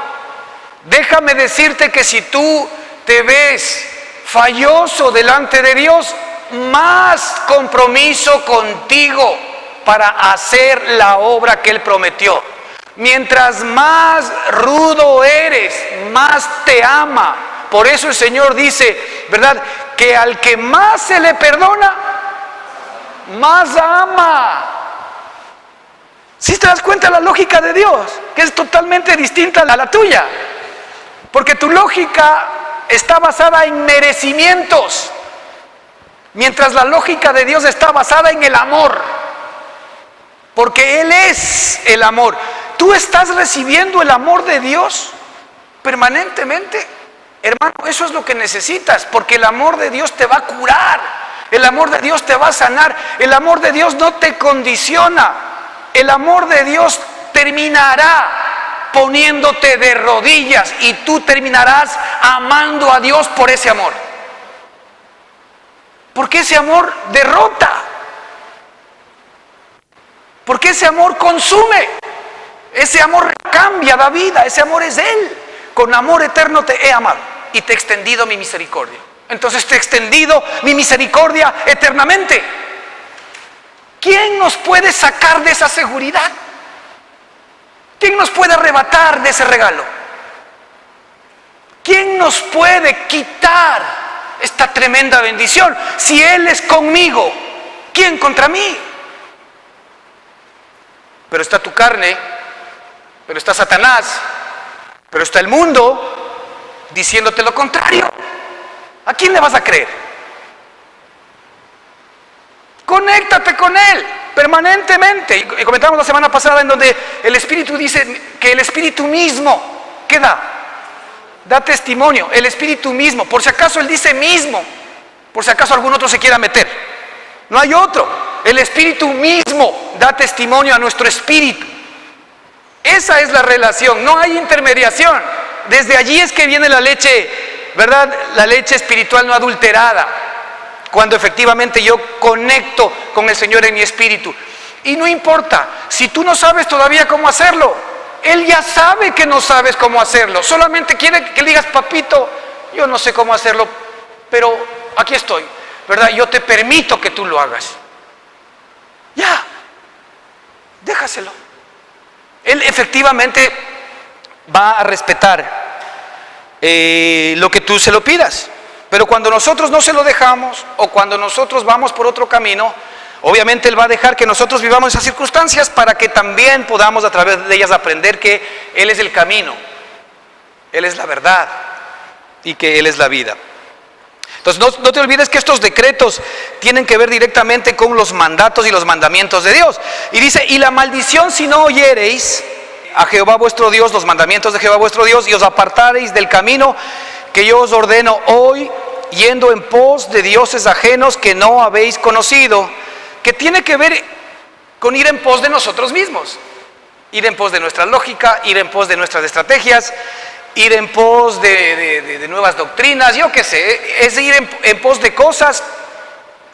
Déjame decirte que si tú te ves falloso delante de Dios, más compromiso contigo para hacer la obra que Él prometió. Mientras más rudo eres, más te ama. Por eso el Señor dice, ¿verdad?, que al que más se le perdona, más ama. ¿Sí te das cuenta la lógica de Dios? Que es totalmente distinta a la tuya. Porque tu lógica está basada en merecimientos, mientras la lógica de Dios está basada en el amor, porque Él es el amor. ¿Tú estás recibiendo el amor de Dios permanentemente? Hermano, eso es lo que necesitas, porque el amor de Dios te va a curar, el amor de Dios te va a sanar, el amor de Dios no te condiciona, el amor de Dios terminará poniéndote de rodillas y tú terminarás amando a Dios por ese amor. Porque ese amor derrota. Porque ese amor consume. Ese amor cambia, da vida. Ese amor es Él. Con amor eterno te he amado y te he extendido mi misericordia. Entonces te he extendido mi misericordia eternamente. ¿Quién nos puede sacar de esa seguridad? ¿Quién nos puede arrebatar de ese regalo? ¿Quién nos puede quitar esta tremenda bendición? Si Él es conmigo, ¿quién contra mí? Pero está tu carne, pero está Satanás, pero está el mundo diciéndote lo contrario. ¿A quién le vas a creer? Conéctate con Él permanentemente. Y comentamos la semana pasada en donde el Espíritu dice que el Espíritu mismo, ¿qué da? Da testimonio, el Espíritu mismo. Por si acaso Él dice mismo, por si acaso algún otro se quiera meter. No hay otro. El Espíritu mismo da testimonio a nuestro espíritu. Esa es la relación, no hay intermediación. Desde allí es que viene la leche, ¿verdad? La leche espiritual no adulterada. Cuando efectivamente yo conecto con el Señor en mi espíritu. Y no importa, si tú no sabes todavía cómo hacerlo, Él ya sabe que no sabes cómo hacerlo. Solamente quiere que le digas, papito, yo no sé cómo hacerlo, pero aquí estoy, ¿verdad? Yo te permito que tú lo hagas. Ya, déjaselo. Él efectivamente va a respetar lo que tú se lo pidas. Pero cuando nosotros no se lo dejamos, o cuando nosotros vamos por otro camino, obviamente Él va a dejar que nosotros vivamos esas circunstancias para que también podamos a través de ellas aprender que Él es el camino, Él es la verdad y que Él es la vida. Entonces no te olvides que estos decretos tienen que ver directamente con los mandatos y los mandamientos de Dios. Y dice, y la maldición si no oyereis a Jehová vuestro Dios, los mandamientos de Jehová vuestro Dios, y os apartareis del camino que yo os ordeno hoy, yendo en pos de dioses ajenos que no habéis conocido, que tiene que ver con ir en pos de nosotros mismos, ir en pos de nuestra lógica, ir en pos de nuestras estrategias, ir en pos de nuevas doctrinas, yo qué sé, es ir en pos de cosas,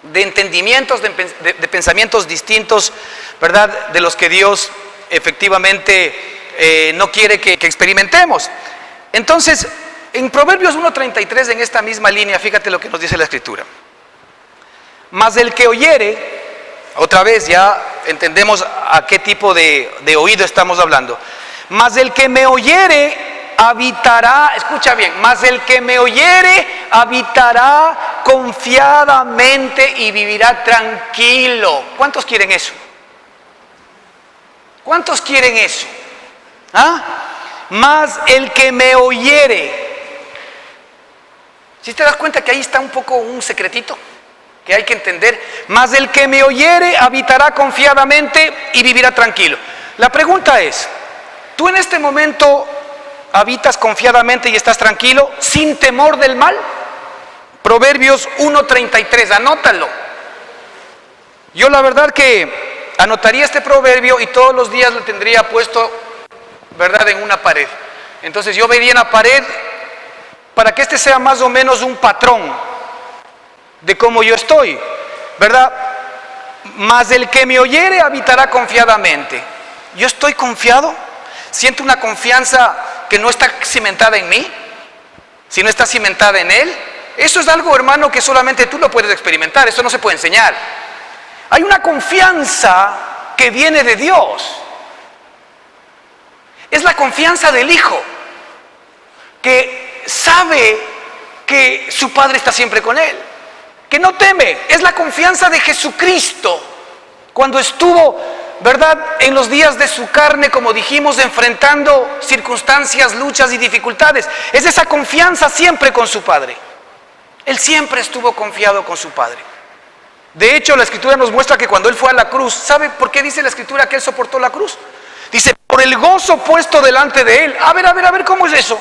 de entendimientos, de pensamientos distintos, ¿verdad?, de los que Dios efectivamente no quiere que experimentemos. Entonces, en Proverbios 1:33, en esta misma línea, fíjate lo que nos dice la Escritura. Mas el que oyere, otra vez ya entendemos a qué tipo de oído estamos hablando. Mas el que me oyere habitará, escucha bien, mas el que me oyere habitará confiadamente y vivirá tranquilo. ¿Cuántos quieren eso? ¿Cuántos quieren eso? ¿Ah? Mas el que me oyere. ¿Sí te das cuenta que ahí está un poco un secretito que hay que entender? Mas el que me oyere habitará confiadamente y vivirá tranquilo. La pregunta es, ¿tú en este momento habitas confiadamente y estás tranquilo sin temor del mal? Proverbios 1:33, anótalo. Yo la verdad que anotaría este proverbio y todos los días lo tendría puesto, ¿verdad?, en una pared. Entonces yo vería en la pared para que este sea más o menos un patrón de cómo yo estoy, ¿verdad? Mas el que me oyere habitará confiadamente. ¿Yo estoy confiado? ¿Siento una confianza que no está cimentada en mí, sino está cimentada en Él? Eso es algo, hermano, que solamente tú lo puedes experimentar, eso no se puede enseñar. Hay una confianza que viene de Dios. Es la confianza del Hijo, que sabe que su Padre está siempre con Él, que no teme. Es la confianza de Jesucristo cuando estuvo, ¿verdad?, en los días de su carne, como dijimos, enfrentando circunstancias, luchas y dificultades. Es esa confianza siempre con su Padre. Él siempre estuvo confiado con su Padre. De hecho, la Escritura nos muestra que cuando Él fue a la cruz, ¿sabe por qué dice la Escritura que Él soportó la cruz? Dice, por el gozo puesto delante de Él. A ver, ¿cómo es eso?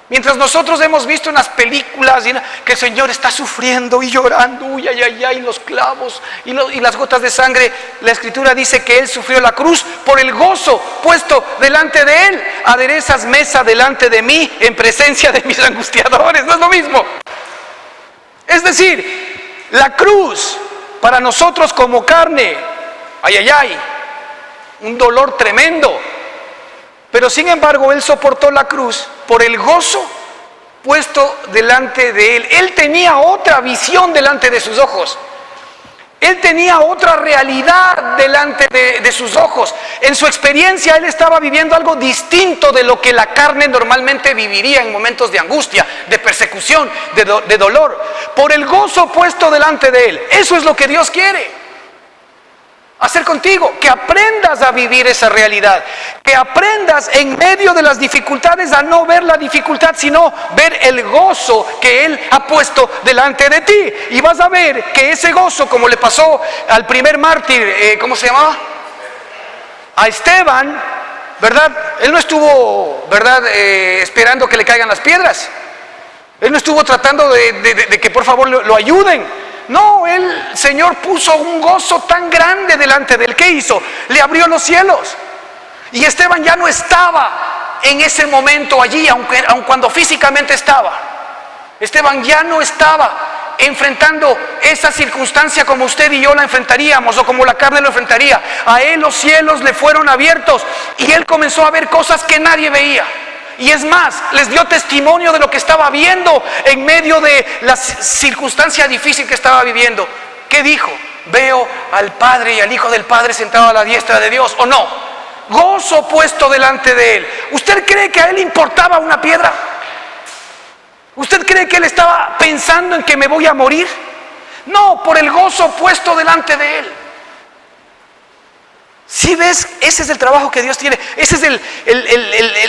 Mientras nosotros hemos visto en las películas que el Señor está sufriendo y llorando, uy, ay, ay, ay, los clavos y las gotas de sangre, la Escritura dice que Él sufrió la cruz por el gozo puesto delante de Él. Aderezas mesa delante de mí en presencia de mis angustiadores. ¿No es lo mismo? Es decir, la cruz para nosotros como carne, ay, ay, ay, un dolor tremendo. Pero sin embargo, Él soportó la cruz por el gozo puesto delante de Él. Él tenía otra visión delante de sus ojos. Él tenía otra realidad delante de sus ojos. En su experiencia, Él estaba viviendo algo distinto de lo que la carne normalmente viviría en momentos de angustia, de persecución, de dolor. Por el gozo puesto delante de Él. Eso es lo que Dios quiere. hacer contigo, que aprendas a vivir esa realidad, que aprendas en medio de las dificultades a no ver la dificultad, sino ver el gozo que Él ha puesto delante de ti. Y vas a ver que ese gozo, como le pasó al primer mártir, ¿cómo se llamaba? A Esteban, ¿verdad? Él no estuvo, ¿verdad?, esperando que le caigan las piedras. Él no estuvo tratando de que por favor lo ayuden. No, el Señor puso un gozo tan grande delante de él. ¿Qué hizo? Le abrió los cielos. Y Esteban ya no estaba en ese momento allí, aun cuando físicamente estaba. Esteban ya no estaba enfrentando esa circunstancia como usted y yo la enfrentaríamos, o como la carne lo enfrentaría. A él los cielos le fueron abiertos y él comenzó a ver cosas que nadie veía. Y es más, les dio testimonio de lo que estaba viendo en medio de la circunstancia difícil que estaba viviendo. ¿Qué dijo? Veo al Padre y al Hijo del Padre sentado a la diestra de Dios, ¿o no? Gozo puesto delante de él. ¿Usted cree que a él importaba una piedra? ¿Usted cree que él estaba pensando en que me voy a morir? No, por el gozo puesto delante de él. Si ves, ese es el trabajo que Dios tiene, ese es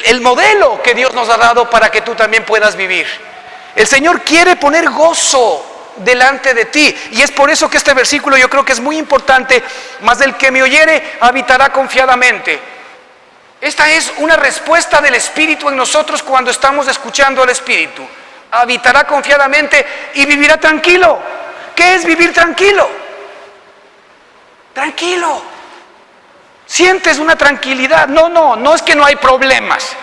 el modelo que Dios nos ha dado para que tú también puedas vivir. El Señor quiere poner gozo delante de ti, y es por eso que este versículo yo creo que es muy importante. Mas el que me oyere habitará confiadamente. Esta es una respuesta del Espíritu en nosotros cuando estamos escuchando al Espíritu. Habitará confiadamente y vivirá tranquilo. ¿Qué es vivir tranquilo? Tranquilo. Sientes una tranquilidad. No es que no hay problemas.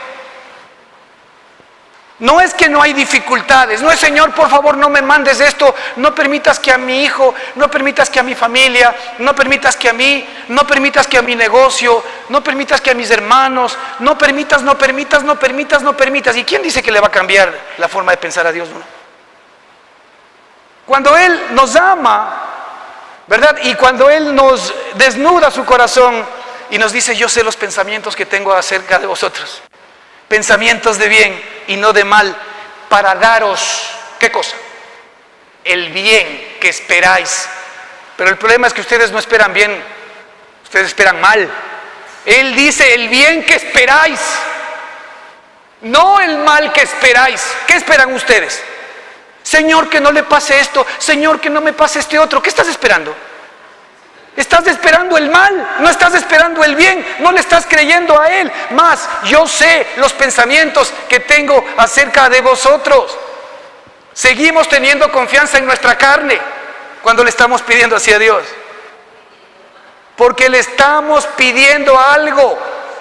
No es que no hay dificultades. No es, Señor, por favor, no me mandes esto. No permitas que a mi hijo, no permitas que a mi familia, no permitas que a mí, no permitas que a mi negocio, no permitas que a mis hermanos, no permitas. ¿Y quién dice que le va a cambiar la forma de pensar a Dios? No. Cuando Él nos ama, ¿verdad? Y cuando Él nos desnuda su corazón y nos dice: yo sé los pensamientos que tengo acerca de vosotros, pensamientos de bien y no de mal, para daros, ¿qué cosa? El bien que esperáis. Pero el problema es que ustedes no esperan bien, ustedes esperan mal. Él dice: el bien que esperáis, no el mal que esperáis. ¿Qué esperan ustedes? Señor, que no le pase esto, Señor, que no me pase este otro. ¿Qué estás esperando? Estás esperando el mal, no estás esperando el bien, no le estás creyendo a Él. Más, yo sé los pensamientos que tengo acerca de vosotros. Seguimos teniendo confianza en nuestra carne cuando le estamos pidiendo así a Dios, porque le estamos pidiendo algo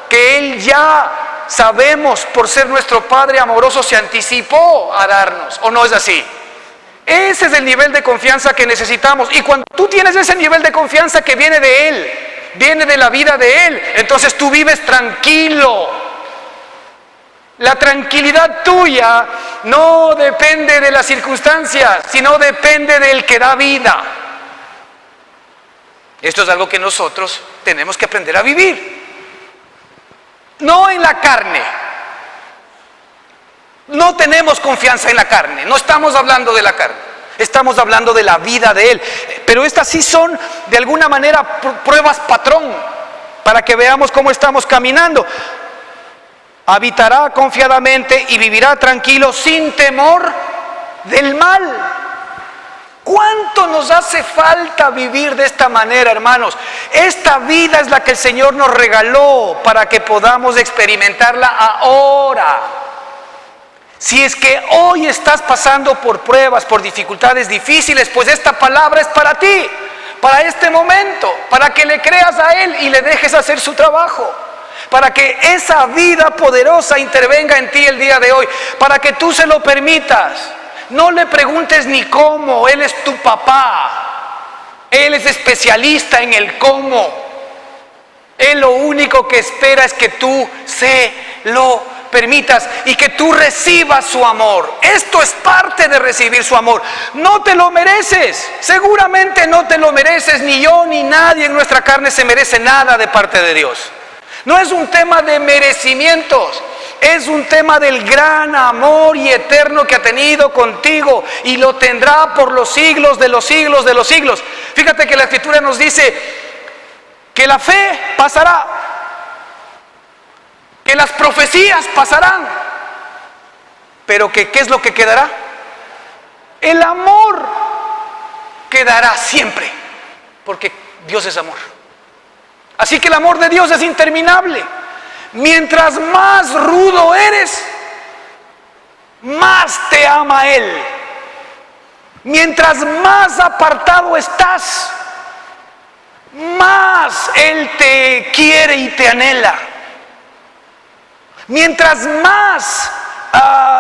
que Él ya sabemos, por ser nuestro Padre amoroso, se anticipó a darnos. ¿O no es así? Ese es el nivel de confianza que necesitamos. Y cuando tú tienes ese nivel de confianza que viene de Él, viene de la vida de Él, entonces tú vives tranquilo. La tranquilidad tuya no depende de las circunstancias, sino depende del que da vida. Esto es algo que nosotros tenemos que aprender a vivir. No en la carne. No tenemos confianza en la carne, no estamos hablando de la carne, estamos hablando de la vida de Él. Pero estas sí son de alguna manera pruebas patrón, para que veamos cómo estamos caminando. Habitará confiadamente y vivirá tranquilo, sin temor del mal. ¿Cuánto nos hace falta vivir de esta manera, hermanos? Esta vida es la que el Señor nos regaló para que podamos experimentarla ahora. Si es que hoy estás pasando por pruebas, por dificultades difíciles, pues esta palabra es para ti, para este momento, para que le creas a Él y le dejes hacer su trabajo, para que esa vida poderosa intervenga en ti el día de hoy, para que tú se lo permitas. No le preguntes ni cómo, Él es tu papá, Él es especialista en el cómo. Él lo único que espera es que tú se lo permitas y que tú recibas su amor. Esto es parte de recibir su amor. No te lo mereces, seguramente no te lo mereces, ni yo ni nadie en nuestra carne se merece nada de parte de Dios. No es un tema de merecimientos, es un tema del gran amor y eterno que ha tenido contigo y lo tendrá por los siglos de los siglos de los siglos. Fíjate que la Escritura nos dice: que la fe pasará, que las profecías pasarán, pero que ¿qué es lo que quedará? El amor quedará siempre, porque Dios es amor. Así que el amor de Dios es interminable. Mientras más rudo eres, más te ama Él. Mientras más apartado estás, más Él te quiere y te anhela. Mientras más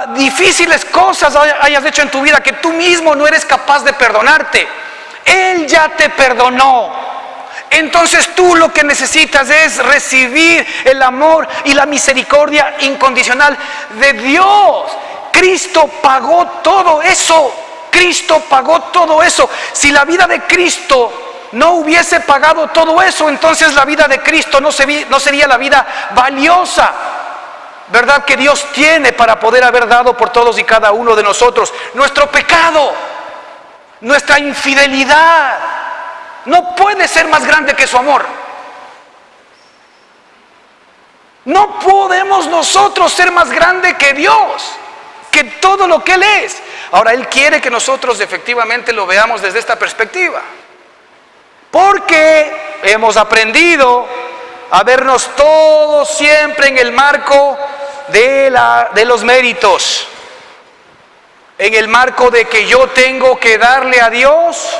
difíciles cosas hayas hecho en tu vida que tú mismo no eres capaz de perdonarte, Él ya te perdonó. Entonces tú lo que necesitas es recibir el amor y la misericordia incondicional de Dios. Cristo pagó todo eso. Cristo pagó todo eso. Si la vida de Cristo no hubiese pagado todo eso, entonces la vida de Cristo no sería la vida valiosa, ¿verdad?, que Dios tiene para poder haber dado por todos y cada uno de nosotros. Nuestro pecado, nuestra infidelidad, no puede ser más grande que su amor. No podemos nosotros ser más grande que Dios, que todo lo que Él es. Ahora, Él quiere que nosotros efectivamente lo veamos desde esta perspectiva, porque hemos aprendido a vernos todos siempre en el marco de los méritos, en el marco de que yo tengo que darle a Dios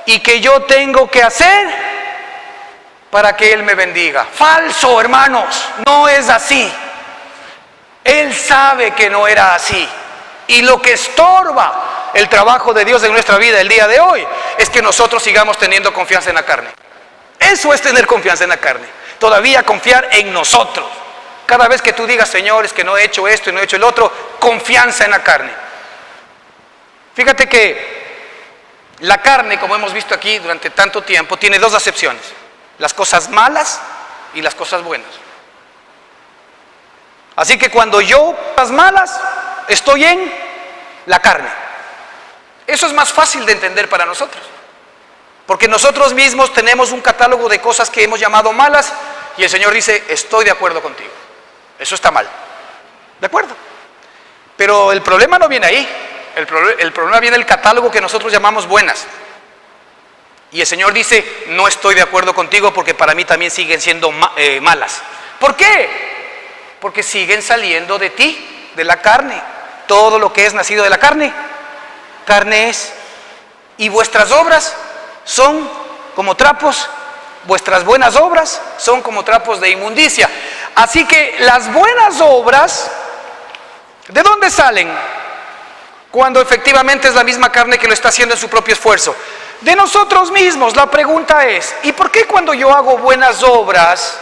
y que yo tengo que hacer para que Él me bendiga. Falso, hermanos, no es así. Él sabe que no era así. Y lo que estorba el trabajo de Dios en nuestra vida el día de hoy es que nosotros sigamos teniendo confianza en la carne. Eso es tener confianza en la carne. Todavía confiar en nosotros. Cada vez que tú digas, Señor, es que no he hecho esto y no he hecho el otro, confianza en la carne. Fíjate que la carne, como hemos visto aquí durante tanto tiempo, tiene dos acepciones: las cosas malas y las cosas buenas. Así que cuando yo las malas, estoy en la carne. Eso es más fácil de entender para nosotros, porque nosotros mismos tenemos un catálogo de cosas que hemos llamado malas y el Señor dice, estoy de acuerdo contigo, eso está mal. ¿De acuerdo? Pero el problema no viene ahí. El problema viene en el catálogo que nosotros llamamos buenas. Y el Señor dice, no estoy de acuerdo contigo porque para mí también siguen siendo malas. ¿Por qué? Porque siguen saliendo de ti, de la carne. Todo lo que es nacido de la carne, carne es. Y vuestras obras son como trapos, vuestras buenas obras son como trapos de inmundicia. Así que las buenas obras, ¿de dónde salen? Cuando efectivamente es la misma carne que lo está haciendo en su propio esfuerzo. De nosotros mismos. La pregunta es, ¿y por qué cuando yo hago buenas obras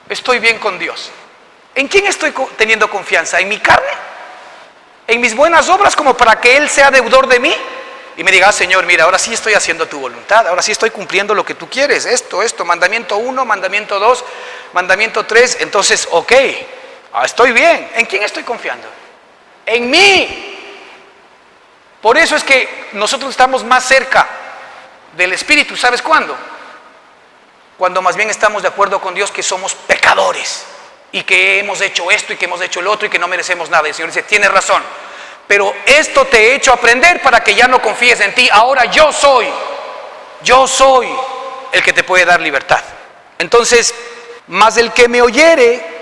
estoy bien con Dios? ¿En quién estoy teniendo confianza? ¿En mi carne? ¿En mis buenas obras como para que Él sea deudor de mí? Y me diga, Señor, mira, ahora sí estoy haciendo tu voluntad, ahora sí estoy cumpliendo lo que tú quieres, esto, mandamiento 1, mandamiento 2, mandamiento 3, entonces, ok, estoy bien. ¿En quién estoy confiando? En mí. Por eso es que nosotros estamos más cerca del Espíritu. ¿Sabes cuándo? Cuando más bien estamos de acuerdo con Dios que somos pecadores y que hemos hecho esto y que hemos hecho el otro y que no merecemos nada. Y el Señor dice, tienes razón, pero esto te he hecho aprender para que ya no confíes en ti. Ahora yo soy el que te puede dar libertad. Entonces, mas el que me oyere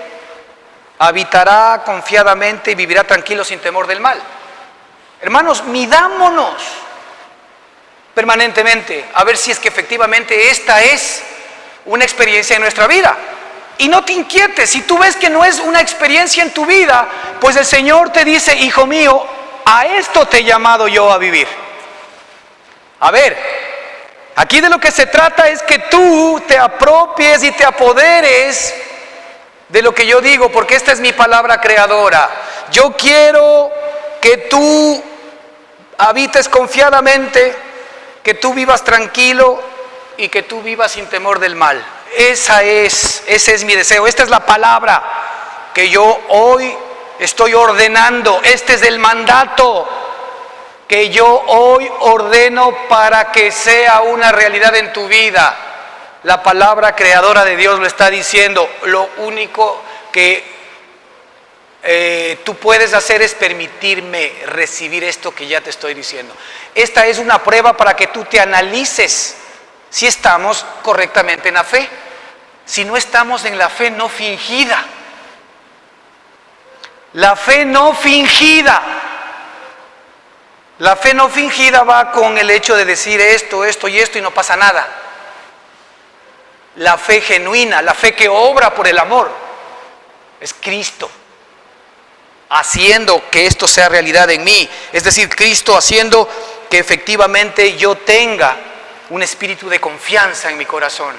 habitará confiadamente y vivirá tranquilo sin temor del mal. Hermanos, midámonos permanentemente a ver si es que efectivamente esta es una experiencia en nuestra vida. Y no te inquietes, si tú ves que no es una experiencia en tu vida, pues el Señor te dice, hijo mío, a esto te he llamado yo a vivir. A ver, aquí de lo que se trata es que tú te apropies y te apoderes de lo que yo digo, porque esta es mi palabra creadora. Yo quiero que tú habites confiadamente, que tú vivas tranquilo y que tú vivas sin temor del mal. Ese es mi deseo. Esta es la palabra que yo hoy estoy ordenando. Este es el mandato que yo hoy ordeno para que sea una realidad en tu vida. La palabra creadora de Dios lo está diciendo. Lo único que tú puedes hacer es permitirme recibir esto que ya te estoy diciendo. Esta es una prueba para que tú te analices si estamos correctamente en la fe. Si no estamos en la fe no fingida. La fe no fingida. La fe no fingida va con el hecho de decir esto, esto y esto y no pasa nada. La fe genuina, la fe que obra por el amor, es Cristo haciendo que esto sea realidad en mí. Es decir, Cristo haciendo que efectivamente yo tenga un espíritu de confianza en mi corazón.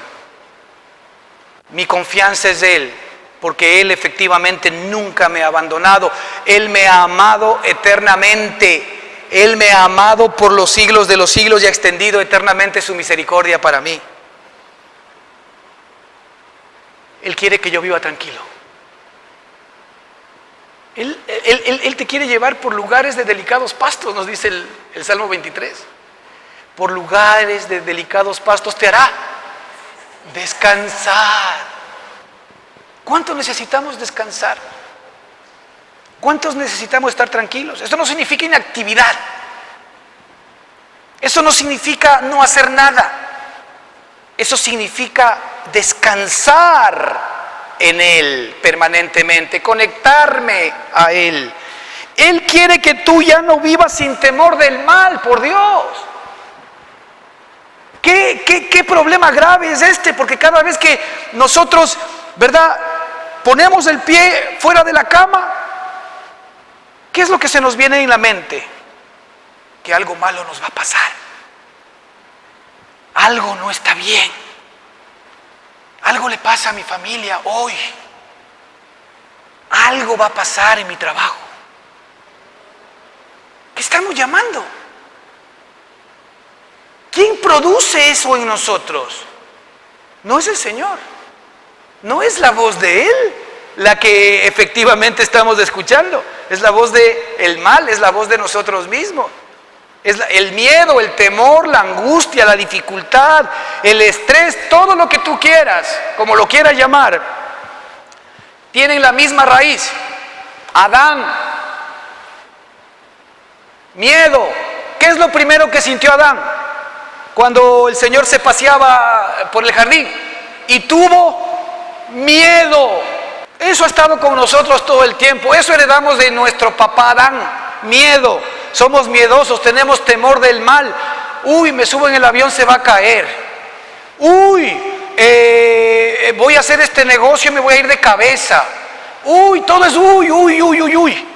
Mi confianza es Él, porque Él efectivamente nunca me ha abandonado. Él me ha amado eternamente. Él me ha amado por los siglos de los siglos y ha extendido eternamente su misericordia para mí. Él quiere que yo viva tranquilo. Él te quiere llevar por lugares de delicados pastos, nos dice el Salmo 23. Por lugares de delicados pastos te hará descansar. ¿Cuánto necesitamos descansar? ¿Cuántos necesitamos estar tranquilos? Esto no significa inactividad. Eso no significa no hacer nada. Eso significa descansar en Él permanentemente, conectarme a Él. Él quiere que tú ya no vivas sin temor del mal, por Dios. ¿Qué problema grave es este? Porque cada vez que nosotros, ¿verdad?, ponemos el pie fuera de la cama, ¿qué es lo que se nos viene en la mente? Que algo malo nos va a pasar. Algo no está bien. Algo le pasa a mi familia hoy. Algo va a pasar en mi trabajo. ¿Qué estamos llamando? ¿Quién produce eso en nosotros? No es el Señor. No es la voz de Él la que efectivamente estamos escuchando. Es la voz del mal, es la voz de nosotros mismos. Es el miedo, el temor, la angustia, la dificultad, el estrés, todo lo que tú quieras, como lo quieras llamar, tienen la misma raíz. Adán, miedo. ¿Qué es lo primero que sintió Adán cuando el Señor se paseaba por el jardín? Y tuvo miedo. Eso ha estado con nosotros todo el tiempo. Eso heredamos de nuestro papá Adán. Miedo. Somos miedosos, tenemos temor del mal. Uy, me subo en el avión, se va a caer. Uy, voy a hacer este negocio y me voy a ir de cabeza. Uy, todo es uy, uy, uy, uy, uy.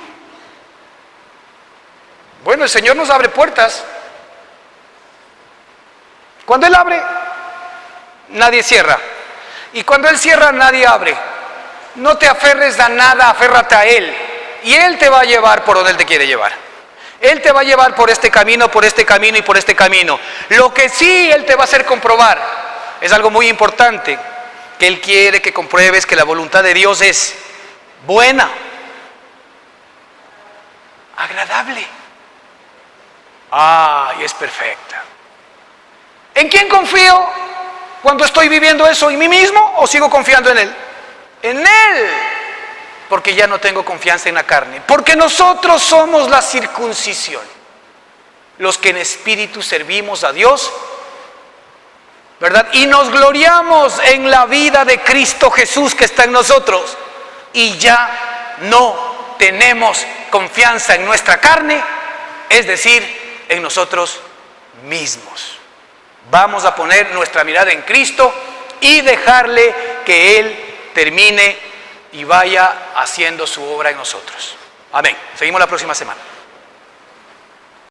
Bueno, el Señor nos abre puertas. Cuando Él abre, nadie cierra. Y cuando Él cierra, nadie abre. No te aferres a nada, aférrate a Él. Y Él te va a llevar por donde Él te quiere llevar. Él te va a llevar por este camino y por este camino. Lo que sí Él te va a hacer comprobar es algo muy importante, que Él quiere que compruebes que la voluntad de Dios es buena, agradable, y es perfecta. ¿En quién confío cuando estoy viviendo eso? ¿En mí mismo o sigo confiando en Él? En Él. Porque ya no tengo confianza en la carne. Porque nosotros somos la circuncisión. Los que en espíritu servimos a Dios, ¿verdad? Y nos gloriamos en la vida de Cristo Jesús que está en nosotros. Y ya no tenemos confianza en nuestra carne, es decir, en nosotros mismos. Vamos a poner nuestra mirada en Cristo y dejarle que Él termine y vaya haciendo su obra en nosotros. Amén. Seguimos la próxima semana.